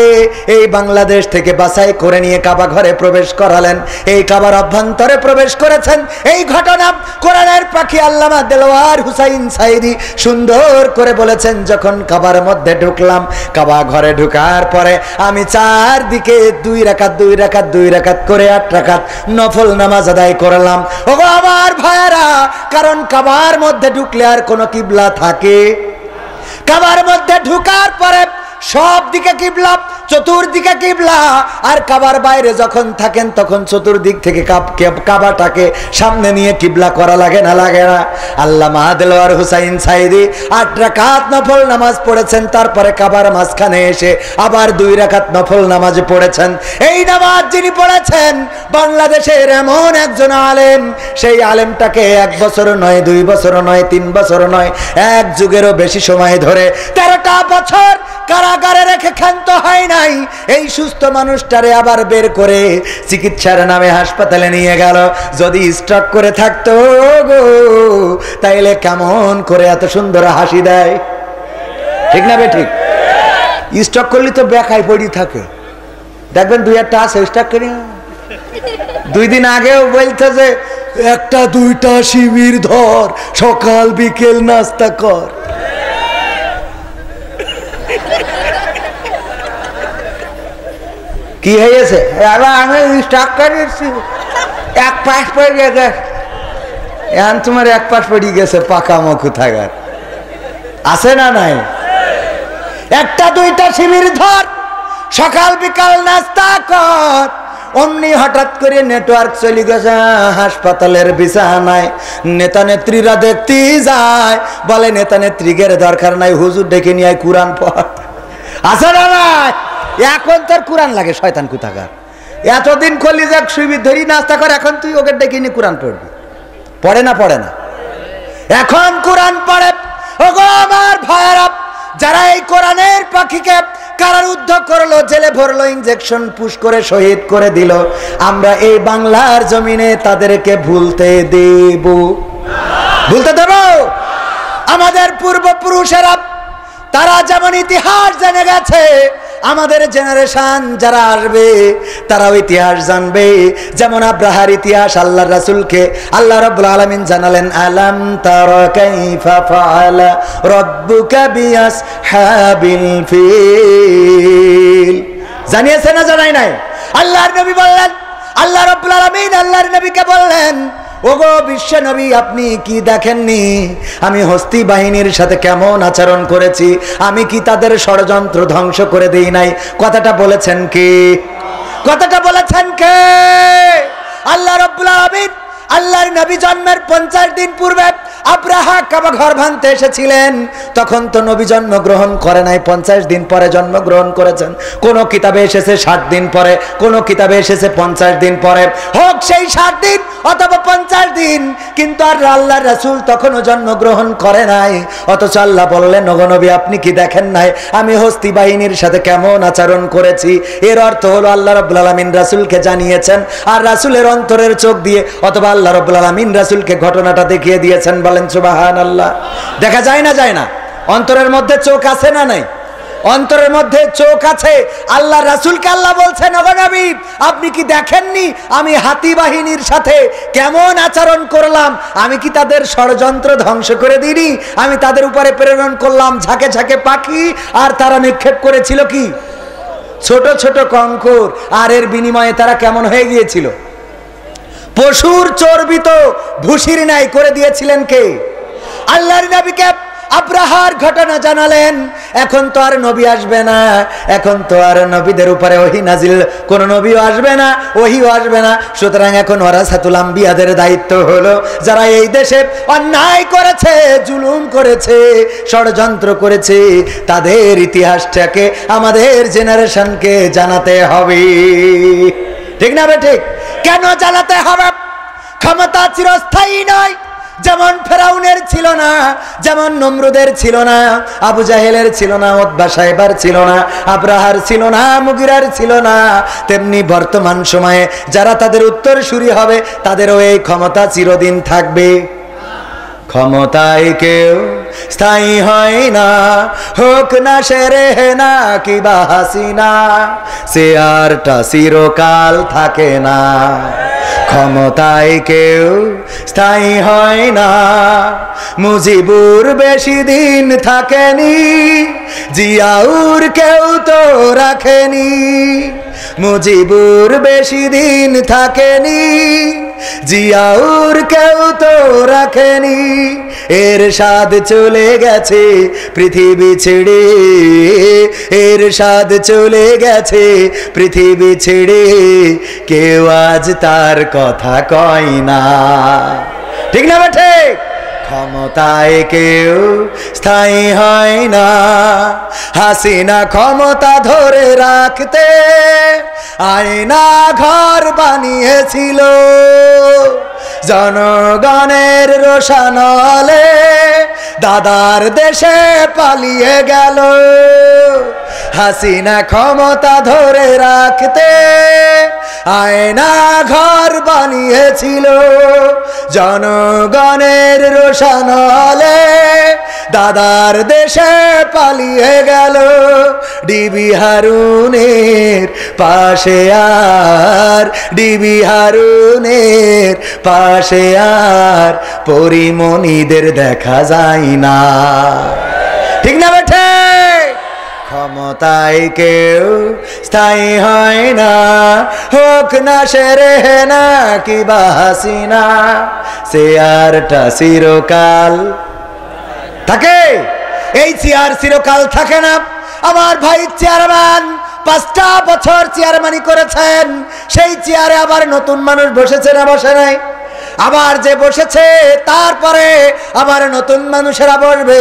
S1: এই বাংলাদেশ থেকে বাছাই করে নিয়ে কাবা ঘরে প্রবেশ করালেন, এই কাবার অভ্যন্তরে প্রবেশ করেছেন, এই ঘটনা কোরআনের পাখি আল্লামা দেলওয়ার হুসাইন সাইদি সুন্দর করে বলেছেন। যখন কাবার মধ্যে ঢুকলাম, কাবা ঘরে ঢুকার পরে আমি চারদিকে 2 রাকাত 2 রাকাত 2 রাকাত করে 8 রাকাত নফল নামাজ আদায় করলাম। ওগো আমার ভাইয়েরা, কারণ কাবার মধ্যে ঢুকলে আর কোনো কিবলা থাকে? কাবার মধ্যে ঢুকার পরে সব দিকে কিবলা, চতুর্দিকে কিবলা। আর কাবার বাইরে যখন থাকেন তখন চতুর্দিক থেকে কাবাটাকে সামনে নিয়ে কিবলা করা লাগে না, লাগে না? আল্লামা দেলওয়ার হুসাইন সাইদি 8 রাকাত নফল নামাজ পড়েছেন, তারপরে কাবার মাঝখানে এসে আবার 2 রাকাত নফল নামাজ পড়েছেন। এই নামাজ যিনি পড়েছেন বাংলাদেশের এমন একজন আলেম, সেই আলেমটাকে 1 বছর নয়, 2 বছর নয়, 3 বছর নয়, 1 যুগেরও বেশি সময় ধরে 13টা বছর কারাগারে রেখে ক্ষান্ত হয় নাই। এই সুস্থ মানুষটারে আবার বের করে চিকিৎসার নামে হাসপাতালে নিয়ে গেল। যদি স্ট্রোক করে থাকতো গো, তাইলে কেমন করে এত সুন্দর হাসি দেয়? ঠিক না বে ঠিক? স্ট্রোক করলে তো বেকায় পড়ি থাকে, দেখবেন 2-1টা আছে স্ট্রোক করে। 2 দিন আগেও বলতে যে 1-2টা শিবির ধর, সকাল বিকেল নাস্তা কর। কি হয়েছে? আমি স্টক করেছি, 1 পাশ পড়ে গেছে। এখন তোমার 1 পাশ পড়ে গেছে, পাকা মকু থাকার আছে না নাই? 1-2টা শিবির ধর, সকাল বিকাল নাস্তা কর। অমনি হঠাৎ করে নেটওয়ার্ক চলে গেছে হাসপাতালের বিছানায়। নেতা নেত্রীরা দেখতে যায়, বলে নেতা নেত্রীদের দরকার নাই, হুজুর ডেকে নিয়ে কোরআন পড়। আছে না নাই? এখন তোর কোরআন লাগে, শয়তান কোথাকার। এতদিন করলি যে সুবিধ ধরি নাস্তা কর, এখন তুই ওকে ডেকে নিয়ে কোরআন পড়বি? পড়ে না, পড়ে না? এখন কোরআন পড়ে। ওগো আমার ভাইয়েরা, যারা এই কোরআনের পাখিকে কারারুদ্ধ করলো, জেলে ভরলো, ইনজেকশন পুশ করে শহীদ করে দিল, আমরা এই বাংলার জমিনে তাদেরকে ভুলতে দেব? ভুলতে দেব? আমাদের পূর্বপুরুষেরা তারা যেমন ইতিহাস জেনে গেছে, আমাদের জেনারেশন যারা আসবে তারাও ইতিহাস জানবে। যেমন আব্রাহার ইতিহাস আল্লাহর রাসূলকে আল্লাহ রাব্বুল আলামিন জানালেন, আলাম তারা কাইফা ফাআলা রাব্বুকা বিআসহাবিল ফিল। জানিয়েছে না জানাই নাই? আল্লাহর নবী বললেন, আল্লাহ রাব্বুল আলামিন আল্লাহর নবীকে বললেন, ওগো বিশ্ব নবী, আপনি কি দেখেননি আমি হস্তি বাহিনীর সাথে কেমন আচরণ করেছি? আমি কি তাদের ষড়যন্ত্র ধ্বংস করে দেই নাই? কথাটা বলেছেন কে? কথাটা বলেছেন কে? আল্লাহ রাব্বুল আলামিন আল্লাহর নবী জন্মের 50 দিন পূর্বে আব্রাহা কাবা ঘর ভাঙতে এসেছিলেন। তখন তো নবী জন্মগ্রহণ করে নাই, 50 দিন পরে জন্মগ্রহণ করেছেন। কোন কিতাবে এসেছে 60 দিন পরে, কোন কিতাবে এসেছে 50 দিন পরে। হোক সেই 60 দিন অথবা 50 দিন, কিন্তু আর আল্লাহর রাসূল তখনও জন্মগ্রহণ করে নাই। অথচ আল্লাহ বললেন, ওগো নবী, আপনি কি দেখেন নাই আমি হস্তি বাহিনীর সাথে কেমন আচরণ করেছি? এর অর্থ হলো আল্লাহ রাব্বুল আলামিন রাসূলকে জানিয়েছেন, আর রাসূলের অন্তরের চোখ দিয়ে অথবা আল্লাহ রাব্বুল আলামিন রাসূলকে ঘটনাটা দেখিয়ে দিয়েছেন। বলেন সুবহানাল্লাহ। দেখা যায় না যায় না? অন্তরের মধ্যে চোখ আছে না নাই? অন্তরের মধ্যে চোখ আছে। আল্লাহ রাসূলকে আল্লাহ বলছেন, ওগো নবী, আপনি কি দেখেননি আমি হাতি বাহিনীর সাথে কেমন আচরণ করলাম? আমি কি তাদের ষড়যন্ত্র ধ্বংস করে দিইনি? আমি তাদের উপরে প্রেরণ করলাম ঝাঁকে ঝাঁকে পাখি, আর তারা নিক্ষেপ করেছিল কি ছোট ছোট কঙ্কর, আর এর বিনিময়ে তারা কেমন হয়ে গিয়েছিল? পশুর চর্বিত ভুসির ন্যায় করে দিয়েছিলেন কে? আল্লাহর নবীকে আব্রাহার ঘটনা জানালেন। এখন তো আর নবী আসবে না, এখন তো আর নবীদের উপরে ওহী নাজিল, কোন নবীও আসবে না, ওহীও আসবে না। সুতরাং এখন ওয়ারাসাতুল আম্বিয়াদের দায়িত্ব হলো যারা এই দেশে অন্যায় করেছে, জুলুম করেছে, ষড়যন্ত্র করেছে, তাদের ইতিহাসটাকে আমাদের জেনারেশনকে জানাতে হবে। ঠিক না বে ঠিক? কেন জানাতে হবে? ক্ষমতা চিরস্থায়ী নয়। যেমন ফেরাউনের ছিল না, যেমন নমরুদের ছিল না, আবু জাহেলের ছিল না, উতবা সাইবার ছিল না, আব্রাহার ছিল না, মুগিরার ছিল না, তেমনি বর্তমান সময়ে যারা তাদের উত্তরসূরি হবে তাদেরও এই ক্ষমতা চিরদিন থাকবে। ক্ষমতায় কেউ স্থায়ী হয় না, হোক না শেরে না কিবা হাসিনা, চেয়ারটা চিরকাল থাকে না। ক্ষমতায় কেউ স্থায়ী হয় না, মুজিবুর বেশি দিন থাকেনি, জিয়াউর কেউ তো রাখেনি। মুজিবুর বেশি দিন থাকেনি, জিয়াউর কেউ তো রাখেনি। এরশাদ চলে গেছে পৃথিবী ছেড়ে, এরশাদ চলে গেছে পৃথিবী ছেড়ে, কেউ আজ তার কথা কয় না। ঠিক না বেঠে? ক্ষমতায় কেউ স্থায়ী হয় না। হাসিনা ক্ষমতা ধরে রাখতে আয়না ঘর বানিয়েছিল, জনগণের রোশানলে দাদার দেশে পালিয়ে গেল। হাসিনা ক্ষমতা ধরে রাখতে আয়না ঘর বানিয়েছিল, জনগণের রোশানলে দাদার দেশে পালিয়ে গেল। ডিবি হারুনের পাশে আর, ডিবি হারুনের পাশে আর পরিমণিদের দেখা যায় না। ঠিক না বেঠে? ক্ষমতায় কেউ স্থায়ী হয় না, হোক না শেরে না কিবা হাসিনা, চেয়ারটা চিরকাল থাকে। এই চেয়ার চিরকাল থাকে না। আমার ভাই চেয়ারম্যান 5টা বছর চেয়ারম্যানই করেছেন, সেই চেয়ারে আবার নতুন মানুষ বসেছে না বসে নাই? আবার যে বসেছে তারপরে আবার নতুন মানুষেরা বসবে।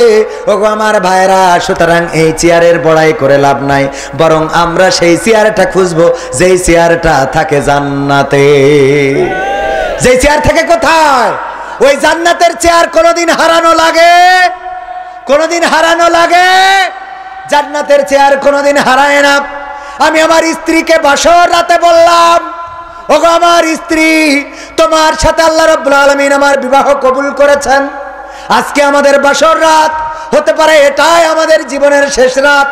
S1: ওগো আমার ভাইরা, সুতরাং এই চেয়ারের বড়াই করে লাভ নাই, বরং আমরা সেই চেয়ারটা খুঁজবো যেই চেয়ারটা থাকে জান্নাতে। যেই চেয়ার থাকে কোথায়? ওই জান্নাতের চেয়ার কোনোদিন হারানো লাগে? কোনোদিন হারানো লাগে? জান্নাতের চেয়ার কোনোদিন হারায় না। আমি আমার স্ত্রীকে বাসর রাতে বললাম, ওগো আমার স্ত্রী, তোমার সাথে আল্লাহ রাব্বুল আলামিন আমার বিবাহ কবুল করেছেন, আজকে আমাদের বাসর রাত, হতে পারে এটাই আমাদের জীবনের শেষ রাত।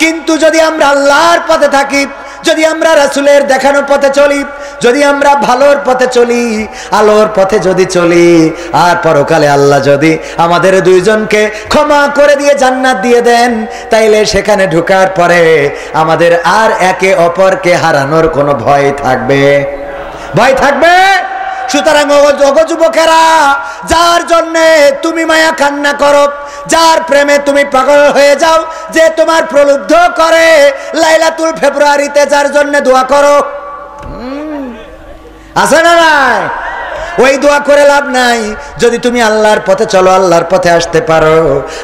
S1: কিন্তু যদি আমরা আল্লাহর পথে থাকি, যদি আমরা রাসূলের দেখানো পথে চলি, যদি আমরা ভালোর পথে চলি, আলোর পথে যদি চলি, আর পরকালে আল্লাহ যদি আমাদের দুইজনকে ক্ষমা করে দিয়ে জান্নাত দিয়ে দেন, তাইলে সেখানে ঢোকার পরে আমাদের আর একে অপরকে হারানোর কোনো ভয় থাকবে? ভয় থাকবে? সুতরাং ওগো যুবকেরা, যার জন্যে তুমি মায়া কান্না করো, যার প্রেমে তুমি পাগল হয়ে যাও, যে তোমার প্রলুব্ধ করে, লাইলাতুল ফেব্রুয়ারিতে যার জন্য দোয়া করো, আছে না নাই? ওই দোয়া করে লাভ নাই যদি তুমি আল্লাহর পথে চলো, আল্লাহর পথে আসতে পারো।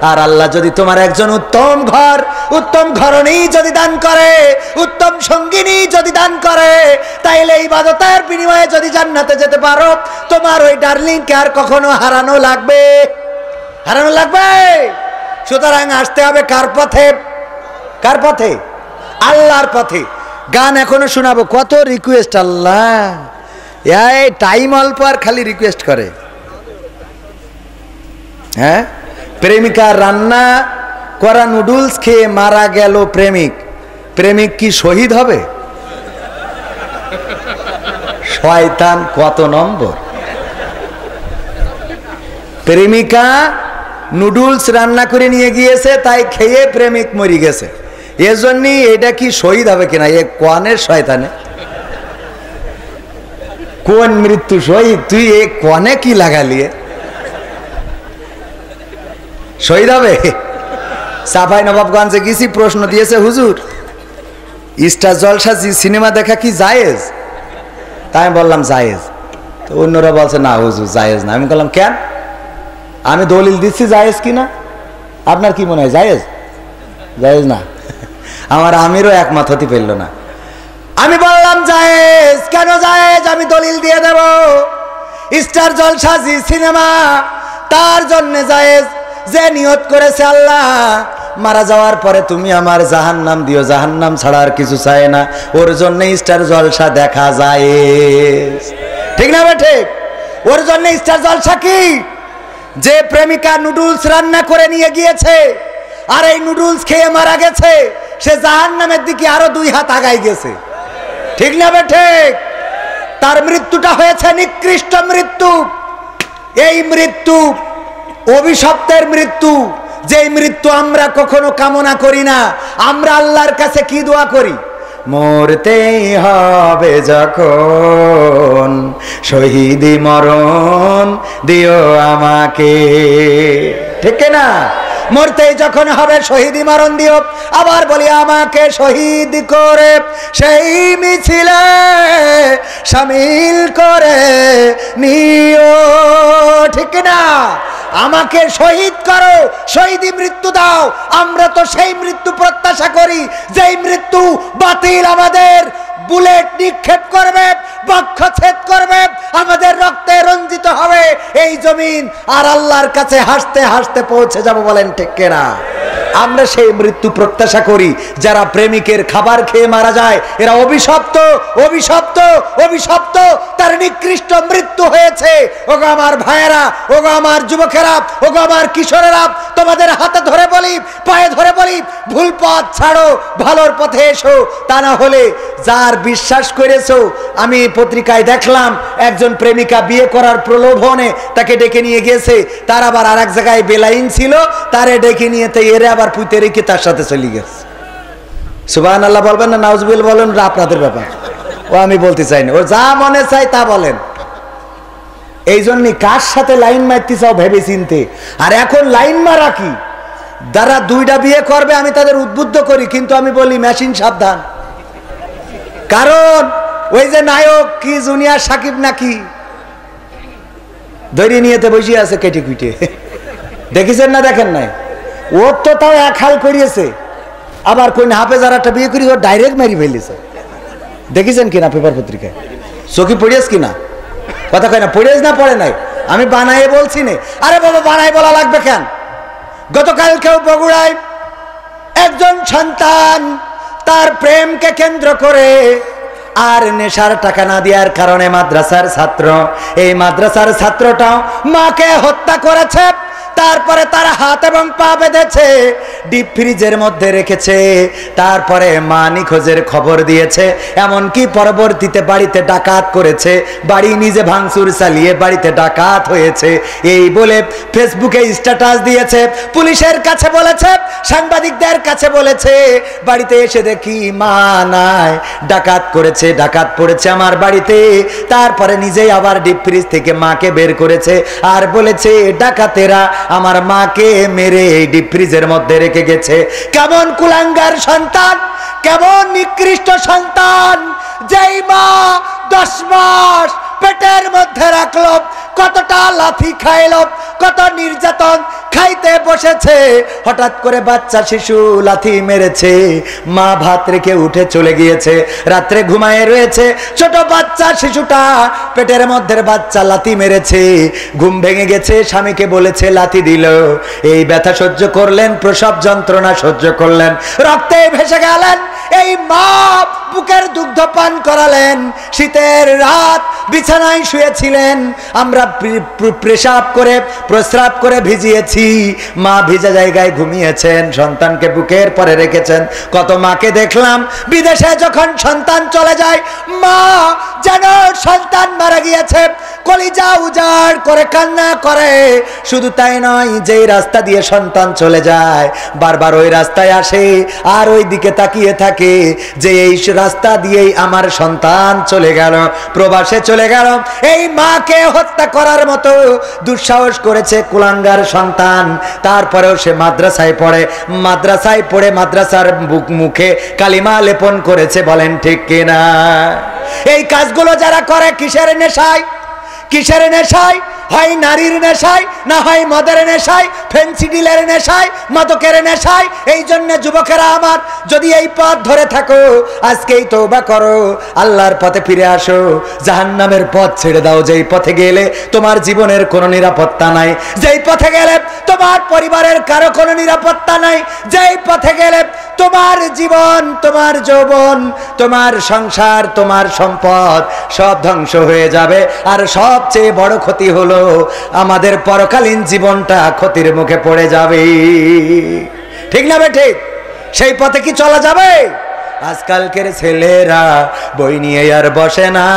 S1: আর আল্লাহ যদি তোমার একজন উত্তম ঘর, উত্তম ঘরণী যদি দান করে, উত্তম সঙ্গিনী যদি দান করে, তাইলে ইবাদতের বিনিময়ে যদি জান্নাতে যেতে পারো, তোমার ওই ডার্লিংকে আর কখনো হারানো লাগবে? হারানো লাগবে? সুতরাং আসতে হবে কার পথে? কার পথে? আল্লাহর পথে। গান এখনো শোনাবো, কত রিকোয়েস্ট! আল্লাহ এই টাইম অল্প আর খালি রিকোয়েস্ট করে। হ্যাঁ, প্রেমিকা রান্না করা নুডলস খেয়ে মারা গেল প্রেমিক, প্রেমিক কি শহীদ হবে? শয়তান কত নম্বর! প্রেমিকা নুডলস রান্না করে নিয়ে গিয়েছে, তাই খেয়ে প্রেমিক মরে গেছে, এজন্যই এটা কি শহীদ হবে কিনা? এ কোয়ানের শয়তানে কোন মৃত্যু শহীদ? তুই এ কোয়ানে কি লাগালিয়ে? শহীদ হবে? সাফাই নবাবগঞ্জে গেছি, প্রশ্ন দিয়েছে, হুজুর স্টার জলসা সিনেমা দেখা কি জায়েজ? তাই আমি বললাম জায়েজ। তো অন্যরা বলছে না হুজুর জায়েজ না। আমি বললাম কেন? আমি দলিল দিচ্ছি জায়েজ কিনা, আপনার কি মনে হয় জায়েজ? জায়েজ না। আমার আমিরও একমত হতে পারল না। আমি বললাম জায়েজ। কেন জায়েজ? আমি দলিল দিয়ে দেব। স্টার জলসা জি সিনেমা তার জন্য জায়েজ যে নিয়ত করেছে আল্লাহ মারা যাওয়ার পরে তুমি আমার জাহান্নাম দিও, জাহান্নাম ছাড়া আর কিছু চায় না, ওর জন্য স্টার জলসা দেখা জায়েজ। ঠিক না বে ঠিক? ওর জন্য স্টার জলসা কি? যে প্রেমিকা নুডলস রান্না করে নিয়ে গিয়েছে আর এই নুডলস খেয়ে মারা গেছে, সে জাহান্নামের দিকে আরো 2 হাত আগাই গেছে। ঠিক না বে ঠিক? তার মৃত্যুটা হয়েছে নিকৃষ্ট মৃত্যু। এই মৃত্যু অভিশপ্তের মৃত্যু, যেই মৃত্যু আমরা কখনো কামনা করি না। আমরা আল্লাহর কাছে কি দোয়া করি? মরতেই হবে যখন শহীদি মরণ দিও আমাকে। ঠিক না? মরতেই যখন হবে শহীদি মরণ দিও। আবার বলি আমাকে শহীদ করে সেই মিছিলে শামিল করে নিও। ঠিক না? আমাকে শহীদ করো, শহীদি মৃত্যু দাও। আমরা তো সেই মৃত্যু প্রত্যাশা করি যেই মৃত্যু বাতিল আমাদের বুলেট নিক্ষেপ করবে, বক্ষচ্ছেদ করবে, আমাদের রক্তে রঞ্জিত হবে এই জমিন, আর আল্লাহর কাছে হাসতে হাসতে পৌঁছে যাব। বলেন ঠিক কিনা? আমরা সেই মৃত্যু প্রত্যাশা করি। যারা প্রেমিকের খাবার খেয়ে মারা যায় এরা অভিশপ্ত, অভিশপ্ত, অভিশপ্ত। তার নিকৃষ্ট মৃত্যু হয়েছে। ওগো আমার ভাইয়েরা, ওগো আমার যুবকেরা, ওগো আমার কিশোরেরা, তোমাদের হাতে ধরে বলি, পায়ে ধরে বলি, ভুল পথ ছাড়ো, ভালোর পথে এসো। তা না হলে যার বিশ্বাস করেছো, আমি পত্রিকায় দেখলাম একজন প্রেমিকা বিয়ে করার প্রলোভনে তাকে ডেকে নিয়ে গেছে, তার আবার আর এক জায়গায় বেলাইন ছিল, তারে ডেকে নিয়ে এরে আবার পুঁতে রেখে তার সাথে চলে গেছে। সুবহানাল্লাহ বলবেন না নাউজুবিল্লাহ বলেন? আপনাদের ব্যাপার, ও আমি বলতে চাই না, ও যা মনে চাই তা বলেন। এই জন্য কার সাথে লাইন মারতে চাও ভেবে চিনতে। আর এখন লাইন মারা কি, যারা 2টা বিয়ে করবে আমি তাদের উদ্বুদ্ধ করি, কিন্তু আমি বলি মেশিন সাবধান। কারণ ওই যে নায়ক কি জুনিয়র সাকিব নাকি ধরে নিয়েতে বসে আছে কেটে কুটে, দেখেছেন না? দেখেন নাই? ওর তো তাও এক হাল করিয়েছে। আবার কোন হাফেজার একটা বিয়ে করি, ও ডাইরেক্ট মেরি ফেলেছে। দেখেছেন কিনা পেপার পত্রিকায়? চোখে পড়িয়েছ কিনা? কথা কয় না, পড়িয়েছ না পড়ে নাই? আমি বানাই বলছি না। আরে বাবা বানাই বলা লাগবে কেন? গতকালকেও বগুড়ায় একজন সন্তান তার প্রেমকে কেন্দ্র করে আর নেশার টাকা না দেওয়ার কারণে মাদ্রাসার ছাত্র, এই মাদ্রাসার ছাত্রটাও মাকে হত্যা করেছে। তারপরে তার হাত এবং পা বেঁধেছে, ডিপ ফ্রিজের মধ্যে রেখেছে। তারপরে মা নিখোঁজের খবর দিয়েছে, এমনকি পরবর্তীতে বাড়িতে ডাকাত করেছে, বাড়ি নিজে ভাঙচুর চালিয়ে বাড়িতে ডাকাত হয়েছে। এই বলে ফেসবুকে স্ট্যাটাস দিয়েছে, পুলিশের কাছে বলেছে, সাংবাদিকদের কাছে বলেছে। বাড়িতে এসে দেখি মা নাই, ডাকাত করেছে, ডাকাত পড়েছে আমার বাড়িতে। তারপরে নিজেই আবার ডিপ ফ্রিজ থেকে মাকে বের করেছে আর বলেছে ডাকাতেরা আমার মাকে মেরে এই ডিপ ফ্রিজের মধ্যে রেখে গেছে। কেমন কুলাঙ্গার সন্তান, কেমন নিকৃষ্ট সন্তান! যেই মা 10 মাস পেটের মধ্যে রাখলো, কতটা লাথি খাইলো, কত নির্যাতন খাইতে বসেছে, হঠাৎ করে বাচ্চা শিশু লাথি মেরেছে। মা ভাত রেখে উঠে চলে গিয়েছে, রাত্রে ঘুমায় রয়েছে। ছোট বাচ্চা শিশুটা, পেটের মধ্যে বাচ্চা লাথি মেরেছে, ঘুম ভেঙে গেছে, স্বামীকে বলেছে লাথি দিল। এই ব্যথা সহ্য করলেন, প্রসব যন্ত্রণা সহ্য করলেন, রক্তে ভেসে গেলেন। এই মা বুকের দুগ্ধ পান করালেন। শীতের রাত বিছানায় শুয়েছিলেন, আমরা পেশাব করে প্রস্রাব করে ভিজিয়েছি, মা ভিজা জায়গায় ঘুমিয়েছেন, সন্তানকে বুকের পরে রেখেছেন। কত মাকে দেখলাম বিদেশে যখন সন্তান চলে যায়, মা যেন সন্তান মারা গিয়েছে কলিজা উজাড় করে কান্না করে। শুধু তাই নয়, যেই রাস্তা দিয়ে সন্তান চলে যায় বারবার ওই রাস্তায় আসে আর ওই দিকে তাকিয়ে থাকে যে এই রাস্তা দিয়েই আমার সন্তান চলে গেল, প্রবাসে চলে গেল। এই মাকে হত্যা করার মতো দুঃসাহস করেছে কুলাঙ্গার সন্তান। তারপরেও সে মাদ্রাসায় পড়ে, মাদ্রাসায় পড়ে মাদ্রাসার মুখে কালিমা লেপন করেছে। বলেন ঠিক কিনা? এই কাজগুলো যারা করে কিসের নেশায়? কিসের নেশায়? হয় নারীর নেশায়, না হয় মদের নেশায়, ফেন্সিডিলের নেশায়, মাদকের নেশায়। এই জন্য যুবকেরা আমার, যদি এই পথ ধরে থাকো আজকেই তওবা করো, আল্লাহর পথে ফিরে আসো, জাহান্নামের পথ ছেড়ে দাও। যেই পথে গেলে তোমার জীবনের কোনো নিরাপত্তা নাই, যেই পথে গেলে তোমার পরিবারের কারো কোনো নিরাপত্তা নাই, যেই পথে গেলে তোমার জীবন, তোমার যৌবন, তোমার সংসার, তোমার সম্পদ সব ধ্বংস হয়ে যাবে। আর সবচেয়ে বড় ক্ষতি হলো আমাদের পরকালীন জীবনটা ক্ষতির মুখে পড়ে যাবে। ঠিক না ঠিক? সেই পথে কি চলা যাবে? আজকালকের ছেলেরা বই নিয়ে আর বসে না,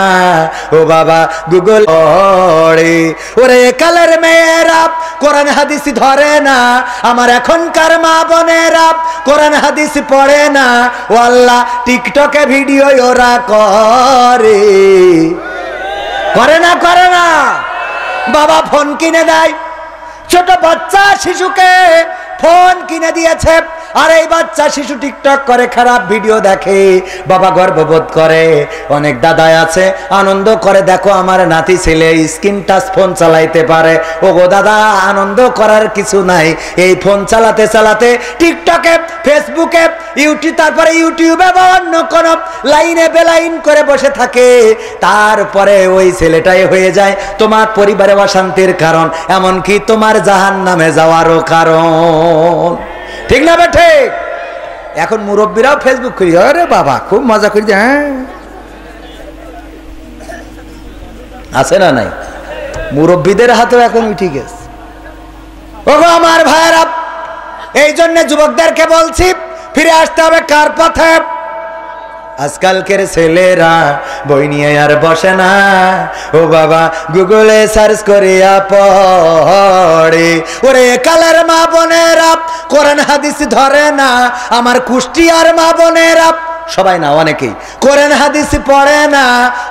S1: ও বাবা গুগল পড়ে। ওরে কালের মেয়েরা কোরআন হাদিস ধরে না, আমার এখনকার মা বোনেরা কোরআন হাদিস পড়ে না। ও আল্লাহ, টিকটকে ভিডিও ওরা করে, করে না? করে না? বাবা ফোন কিনে দেয়, ছোট বাচ্চা শিশুকে ফোন কিনে দিয়েছে, আর এই বাচ্চা শিশু টিকটক করে, খারাপ ভিডিও দেখে, বাবা গর্ববোধ করে। অনেক দাদা আছে আনন্দ করে, দেখো আমার নাতি ছেলে স্ক্রিন টাচ ফোন চালাইতে পারে। ও গো দাদা, আনন্দ করার কিছু নাই। এই ফোন চালাতে চালাতে টিকটকে, ফেসবুকে, তারপরে ইউটিউবে বা অন্য কোন লাইনে বেলাইন করে বসে থাকে। তারপরে ওই ছেলেটাই হয়ে যায় তোমার পরিবারে অশান্তির কারণ, এমনকি তোমার জাহান্নামে যাওয়ারও কারণ। ঠিক না বেঠে? এখন মুরব্বীরাও ফেসবুক করি, আরে বাবা খুব মজা করি। হ্যাঁ, আছে না নাই? মুরব্বীদের হাতেও এখন উঠে গেছে। ওগো আমার ভাইয়েরা, এই জন্য যুবকদেরকে বলছি ফিরে আসতে হবে কার পথে? আজকালকের ছেলেরা বই নিয়ে আর বসে না, ও বাবা গুগলে সার্চ করিয়া পড়ে। ওরে কালের মা বোনেরা কোরআন হাদিস ধরে না, আমার কুষ্টিয়ার মা বোনেরা, সবাই না অনেকেই কোরআন হাদিস পড়ে না।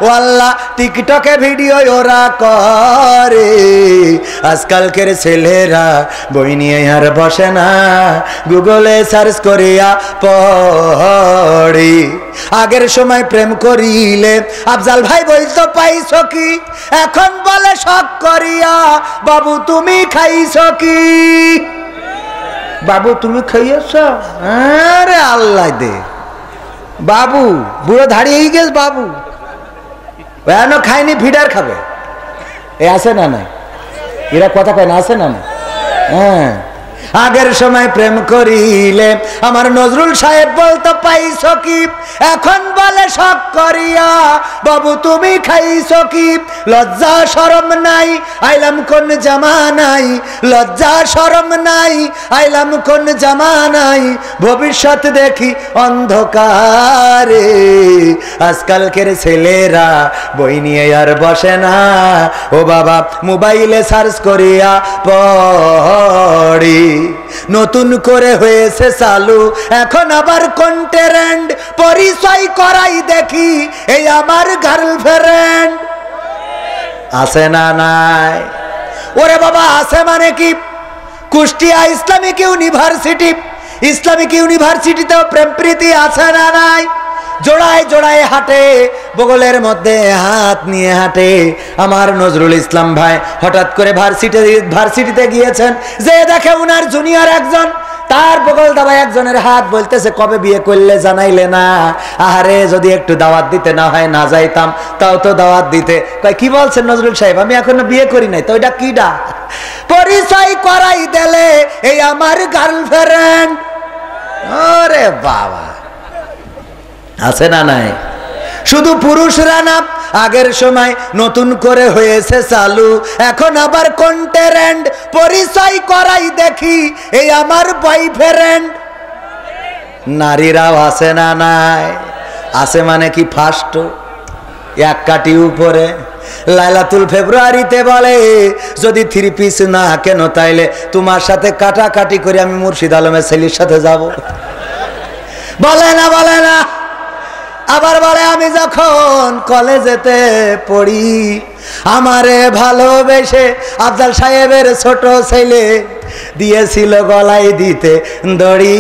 S1: ও আল্লাহ, টিকটকে ভিডিও ওরা করে। আজকালকের ছেলেরা বই নিয়ে আর বসে না, গুগলে সার্চ করিয়া পড়ে। আগের সময় প্রেম করিলে আফজাল ভাই বলতো পাইছো কি, এখন বলে শখ করিয়া বাবু তুমি খাইছো কি? বাবু তুমি খাইয়েছ? আরে আল্লাহ দে, বাবু বুড়ো দাঁড়িয়ে গেছে, বাবু এখনো খায়নি, ফিডার খাবে। এ আছে না নাই? এরা কথা কয় না, আছে না না? হ্যাঁ, আগের সময় প্রেম করিলে আমার নজরুল সাহেব বলতো পাইছো কি, এখন বলে শখ করিয়া বাবু তুমি খাইছো কি। লজ্জা শরম নাই আইলাম কোন জামানাই, লজ্জা শরম নাই আইলাম কোন জামানাই, ভবিষ্যৎ দেখি অন্ধকারে। আজকালকের ছেলেরা বই নিয়ে আর বসে না, ও বাবা মোবাইলে সার্চ করিয়া পড়ি। নতুন করে হয়েছে চালু এখন আবার কন্টেন্ট, পরিচয় করাই দেখি এই আমার গার্লফ্রেন্ড। আছে না নাই? ওরে বাবা আছে মানে কি, কুষ্টিয়া ইসলামিক ইউনিভার্সিটি, ইসলামিক ইউনিভার্সিটিতেও প্রেম প্রীতি আছে না নাই? জোড়ায় জোড়ায় হাঁটে, বগলের মধ্যে হাত নিয়ে হাঁটে আমার নজরুল ইসলাম ভাই। হঠাৎ করে ভার্সিটিতে গিয়েছেন, যে দেখে উনার জুনিয়র একজন, তার বগল দাবায় একজনের হাত, বলতেছে কবে বিয়ে করলে জানাইলে না? আহারে যদি একটু দাওয়াত দিতে না হয় না যাইতাম, তাও তো দাওয়াত দিতে। কয় কি বলছেন নজরুল সাহেব, আমি এখনো বিয়ে করি নাই। তো ওইটা কিডা? পরিচয় করাই দিলে এই আমার গার্লফ্রেন্ড। ওরে বাবা, আছে না নাই? শুধু পুরুষরা না, আগের সময় নতুন করে হয়েছে চালু এখন আবার কন্টেন্ট, পরিচয় করাই দেখি এই আমার বয়ফ্রেন্ড। নারীরাও আছে না নাই? আছে মানে কি ফার্স্ট এক কাটি উপরে। লাইলাতুল ফেব্রুয়ারিতে বলে যদি 3 পিস না কেন তাইলে তোমার সাথে কাটাকাটি করে আমি মুর্শিদ আলমের ছেলের সাথে যাব। বলে না বলে না? আবার বলে আমি যখন কলেজেতে পড়ি আমারে ভালোবেসে আফজাল সাহেবের ছোট ছেলে দিয়েছিল গলায় দিতে দড়ি,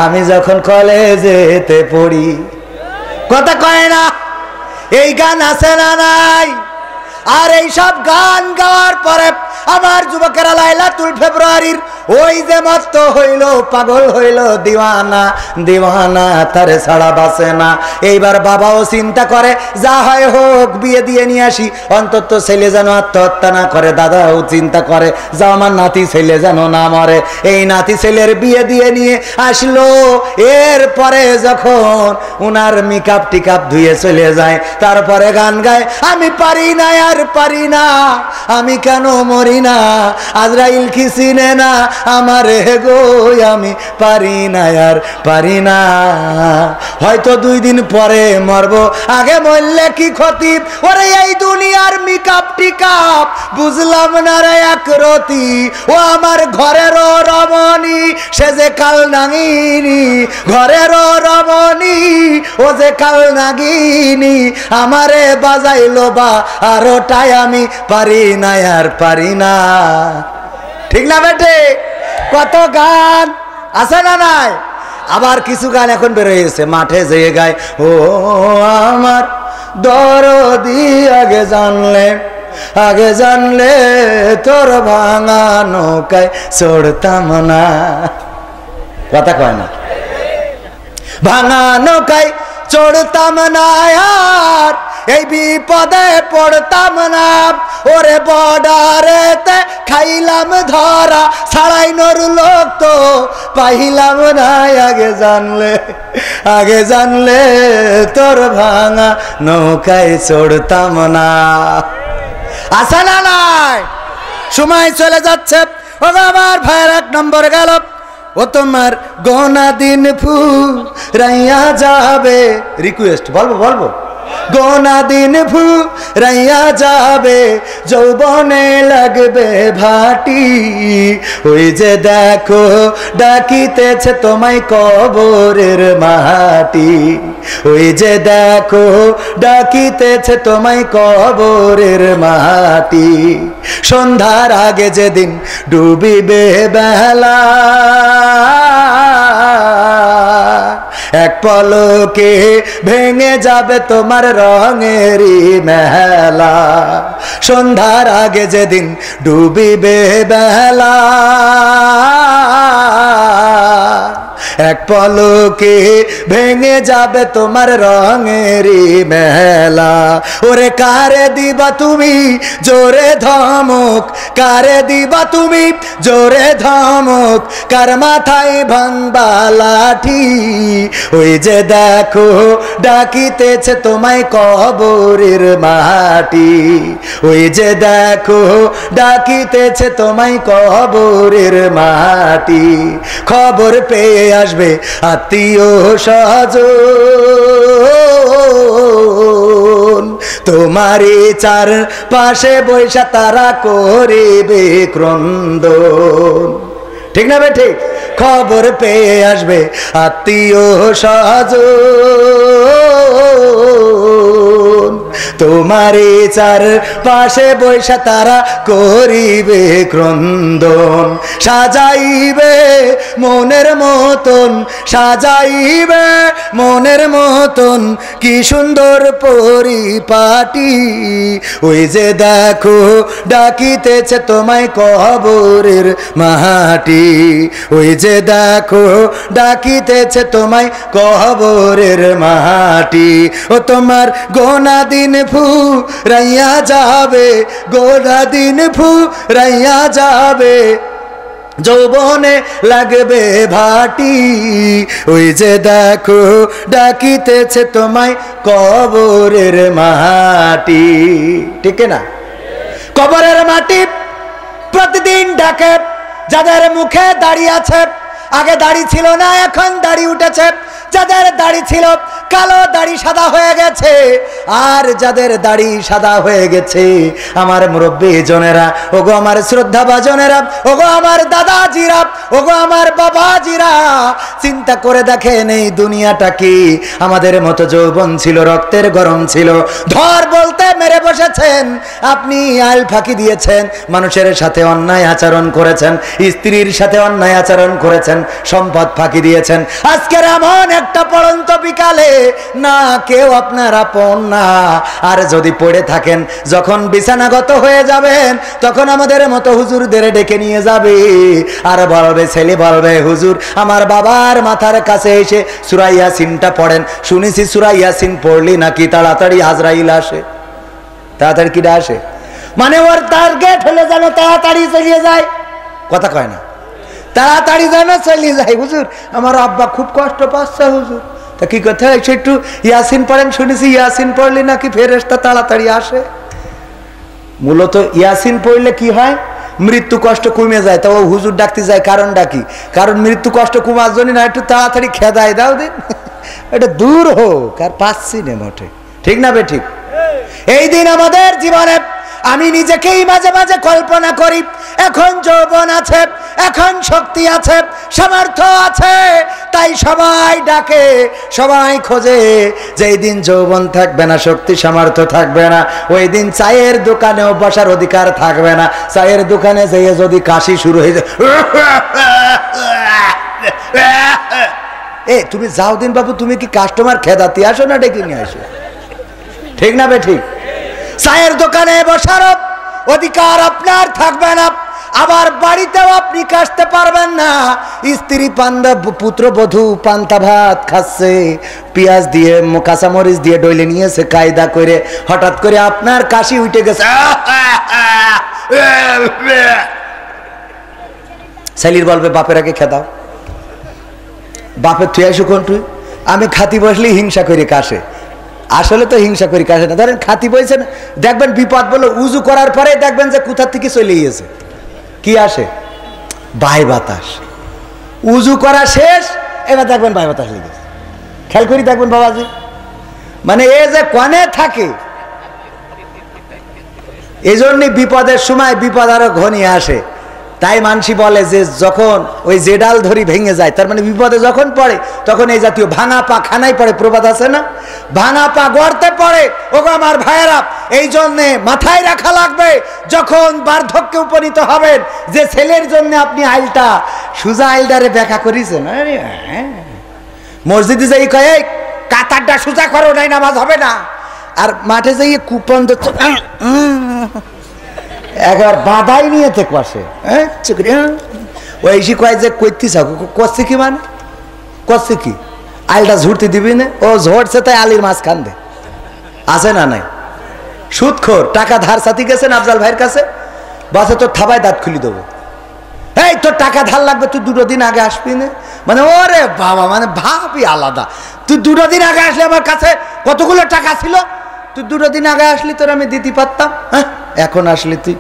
S1: আমি যখন কলেজেতে পড়ি। কথা কয় না? এই গান আছে না নাই? আর এই সব গান গাওয়ার পরে আমার যুবকেরা লাইলাতুল ফেব্রুয়ারির ওই যে মস্ত হইল, পাগল হইল, দিওয়ানা দিওয়ানা, তারে ছাড়া বাঁচে না। এইবার বাবাও চিন্তা করে যা হয় হোক বিয়ে দিয়ে নিয়ে আসি, অন্তত ছেলে যেন আত্মহত্যা না করে। দাদাও চিন্তা করে যা আমার নাতি ছেলে যেন না মরে। এই নাতি ছেলের বিয়ে দিয়ে নিয়ে আসলো। এরপরে যখন উনার মেকআপ টিকআপ ধুয়ে চলে যায়, তারপরে গান গায় আমি পারি না আর পারি না, আমি কেন মরি না, আজরাইল কি চিনে না আমার গো, আমি পারি না আর পারি না। হয়তো 2 দিন পরে মরবো, আগে মরলে কি ক্ষতি। ওরে এই দুনিয়ার মেকআপ টিকআপ বুঝলাম না রে এক রতি, ও আমার ঘরেরও রমণী সে যে কাল নাগিনী, ঘরেরও রমণী ও যে কাল নাগিনী, আমারে বাজাইলো বা আর ওটাই আমি পারি না আর পারি না। ঠিক না বেটে? কত গান আছে না নাই? আবার কিছু গান এখন বের হয়েছে, মাঠে যেয়ে গায় ও আমার দরদি আগে জানলে তোর ভাঙা নৌকায় চড়তাম না। কথা কয় না? ভাঙা নৌকায় চড়তাম না আর এই বিপদে পড়তাম না। ওরে বর্ডারেতে খাইলাম ধরা, ছাড়াইনোর লোক তো পাইলাম না। আগে জানলে তোর ভাঙা নৌকায় চড়তাম না। আছে না নাই? সময় চলে যাচ্ছে। ও আমার ভাইয়ের 1 নম্বর গেল। ও তোমার গোনা দিন ফুরাইয়া যাবে, রিকোয়েস্ট বলবো গোনা দিন ফুরাইয়া যাবে, যৌবনে লাগবে ভাটি। ওই যে দেখো ডাকিতেছে তোমায় কবরের মাটি, ওই যে দেখো ডাকিতেছে তোমায় কবরের মাটি। সন্ধ্যার আগে যেদিন ডুবিবে বেলা, এক পলকে ভেঙে যাবে তোমার রঙেরই মেলা। সন্ধ্যার আগে যেদিন ডুবিবে বেলা, এক পলকে ভেঙে যাবে তোমার রঙেরই মেলা। ওরে কারে দিবা তুমি জোরে ধমক, কারে দিবা তুমি জোরে ধমক, কার মাথায় ভাঙবা লাঠি? ওই যে দেখো ডাকিতেছে তোমায় কবরের মাটি, ওই যে দেখো ডাকিতেছে তোমায় কবরের মাটি। খবর পেয়ে আসবে আত্মীয় স্বজন, তোমারই চার পাশে বৈশা তারা করিবে ক্রন্দন। ঠিক না ভাই? ঠিক। খবর পেয়ে আসবে আত্মীয় স্বজন, তোমারই চার পাশে বৈশা তারা করিবে ক্রন্দন। সাজাইবে মনের মতন, সাজাইবে মনের মতন কি সুন্দর পরিপাটি। ওই যে দেখো ডাকিতেছে তোমায় কবরের মাটি, ওই যে দেখো ডাকিতেছে তোমায় কবরের মাটি। ও তোমার গোনা দিন ফুরাইয়া যাবে, গোনা দিন ফুরাইয়া যাবে, যৌবনে লাগবে ভাটি। ওই যে দেখো ডাকিতেছে তোমায় কবরের মাটি। ঠিক না? কবরের মাটি প্রতিদিন ডাকে যাদের মুখে দাড়ি আছে। আগে দাড়ি ছিল না, এখন দাড়ি উঠেছে। যাদের দাড়ি ছিল কালো দাড়ি সাদা হয়ে গেছে, আর যাদের দাড়ি সাদা হয়ে গেছে আমার মুরব্বী জনেরা, ওগো আমার শ্রদ্ধা ভাজনেরা, ওগো আমার দাদাজিরা, ওগো আমার বাবাজিরা, চিন্তা করে দেখেন এই দুনিয়াটা কি আমাদের মতো যৌবন ছিল, রক্তের গরম ছিল। ধর বলতে মেরে বসেছেন আপনি, আইল ফাঁকি দিয়েছেন, মানুষের সাথে অন্যায় আচরণ করেছেন, স্ত্রীর সাথে অন্যায় আচরণ করেছেন, সম্পদ ফাঁকি দিয়েছেন। আজকের এমন একটা পড়ন্ত বিকালে না কেউ আপনার আপন না। আর যদি পড়ে থাকেন, যখন বিছানাগত হয়ে যাবেন, তখন আমাদের মতো হুজুরদের ডেকে নিয়ে যাবে আর বলবে, ছেলে বলবে, হুজুর আমার বাবার মাথার কাছে এসে সূরা ইয়াসিনটা পড়েন, শুনেছি সূরা ইয়াসিন পড়লি নাকি তাড়াতাড়ি আজরাইল আসে। তাড়াতাড়ি কিটা আসে মানে ওর টার্গেট হলে যেন তাড়াতাড়ি চলিয়ে যায়, কথা কয় না, তাড়াতাড়ি যেন চলিয়ে যায়। হুজুর আমার আব্বা খুব কষ্ট পাচ্ছে হুজুর, তা কি কথা, একটু ইয়াসিন পড়েন, শুনেছি ইয়াসিন পড়লে নাকি ফেরেশতা তাড়াতাড়ি আসে। মূলত ইয়াসিন পড়লে কি হয়, মৃত্যু কষ্ট কমে যায়। তো হুজুর ডাকতে যায়, কারণ ডাকি, কারণ মৃত্যু কষ্ট কমার জন্য না, একটু তাড়াতাড়ি খেদায় দাও দিন, এটা দূর হোক, আর পাচ্ছি না মোটে। ঠিক না বে ঠিক? এই দিন আমাদের জীবনে আমি নিজেকেই মাঝে মাঝে কল্পনা করি, এখন যৌবন আছে, এখন শক্তি আছে, সামর্থ্য আছে, তাই সবাই ডাকে, সবাই খোঁজে। যেই দিন যৌবন থাকবে না, শক্তি সামর্থ্য থাকবে না, ওই দিন চায়ের দোকানেও বসার অধিকার থাকবে না। চায়ের দোকানে যেয়ে যদি কাশি শুরু হয়ে যায়, তুমি যাও দিন বাবু, তুমি কি কাস্টমার খেদাতে আসো না ডেকে নিয়ে আসো? ঠিক না বে ঠিক? চায়ের দোকানে বসার অধিকার আপনার থাকবে না, আবার বাড়িতেও আপনি কাশতে পারবেন না। স্ত্রী পান্তা পুত্র বধূ পান্তা ভাত খাচ্ছে, পেঁয়াজ দিয়ে কাঁচামরিচ দিয়ে ডইলে নিয়েছে কায়দা করে, হঠাৎ করে আপনার কাশি উঠে গেছে, ছেলির বলবে বাপের আগে খেদাও, বাপের তুই আসো কোন তুই, আমি খাতি বসলেই হিংসা করে কাশে। আসলে তো হিংসা করি কাশে না, ধরেন খাতি বইছেন, দেখবেন বিপদ বলো, উজু করার পরে দেখবেন যে কোথা থেকে চলে গিয়েছে, কি আসে, বাই বাতাস। উজু করা শেষ, এবার দেখবেন বাই বাতাস লেগেছে, খেয়াল করি দেখবেন বাবাজি। মানে এ যে কনে থাকে, এই জন্যই বিপদের সময় বিপদ আরো ঘনিয়ে আসে। তাই মানসি বলে যে যখন ওই জেডাল ধরি ভেঙে যায়, তার মানে বিপদে যখন পড়ে তখন এই জাতীয় ভাঙা পা খানাই পড়ে, প্রবাদ আছে না, ভাঙা পা গড়তে পড়ে। ওগো আমার ভাইয়েরা, এই জন্যে মাথায় রাখা লাগবে, যখন বার্ধক্যে উপনীত হবেন, যে ছেলের জন্য আপনি আইলটা সুজা আইলটারে ব্যাখ্যা করেছেন, মসজিদে যাই কয়ে কাতারটা সুজা করো, নাই নামাজ হবে না, আর মাঠে যাইয়ে কুপন একবার বাধাই নিয়ে থেকে আসে, ওই কয় যে করতে চাও, করছে কি মানে, করছে কি আলটা ঝুড়তে দিবি না, ও ঝরছে তাই আলির মাছ কান্দে, আছে না নাই? সুদখোর, টাকা ধার সাথী গেছেন আফজাল ভাইয়ের কাছে, বাসে তোর থাবায় দাঁত খুলি দেবো, এই তোর টাকা ধার লাগবে তুই 2 দিন আগে আসবি না, মানে ওরে বাবা, মানে ভাবই আলাদা। তুই 2 দিন আগে আসলে আমার কাছে কতগুলো টাকা ছিল, তুই 2 দিন আগে আসলি তোর আমি দিতে পারতাম, হ্যাঁ এখন আসলি তুই,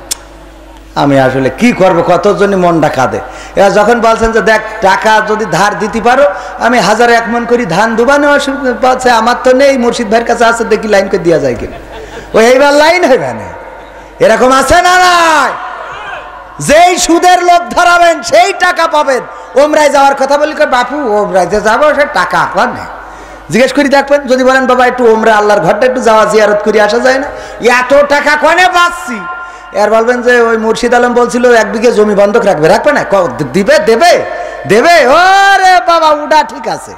S1: আমি আসলে কি করবো, কতজনই মনটা কাঁদে। এবার যখন বলছেন যে দেখ টাকা যদি ধার দিতে পারো আমি 1001 মন করি ধান দুবানো, বলছে আমার তো নেই, মুর্শিদ ভাইয়ের কাছে আছে, দেখি লাইন করে দেওয়া যায় কিনা। ও এইবার লাইন হবে না, এরকম আছে না নাই? যেই সুদের লোভ ধরাবেন সেই টাকা পাবেন। ওমরায় যাওয়ার কথা বলি, বাপু ওমরাইতে যাবো, সে টাকা আপনার নেই, জিজ্ঞেস করি দেখবেন, যদি বলেন বাবা একটু ওমরা আল্লাহর ঘরটা একটু যাওয়া জিয়ারত করে আসা যায় না, এত টাকা কনে পাচ্ছি। এর বলবেন যে ওই মুর্শিদ আলম বলছিল 1 বিঘে জমি বন্ধক রাখবে, রাখবে না, দিবে দেবে দেবে, ওরে বাবা উডা ঠিক আছে।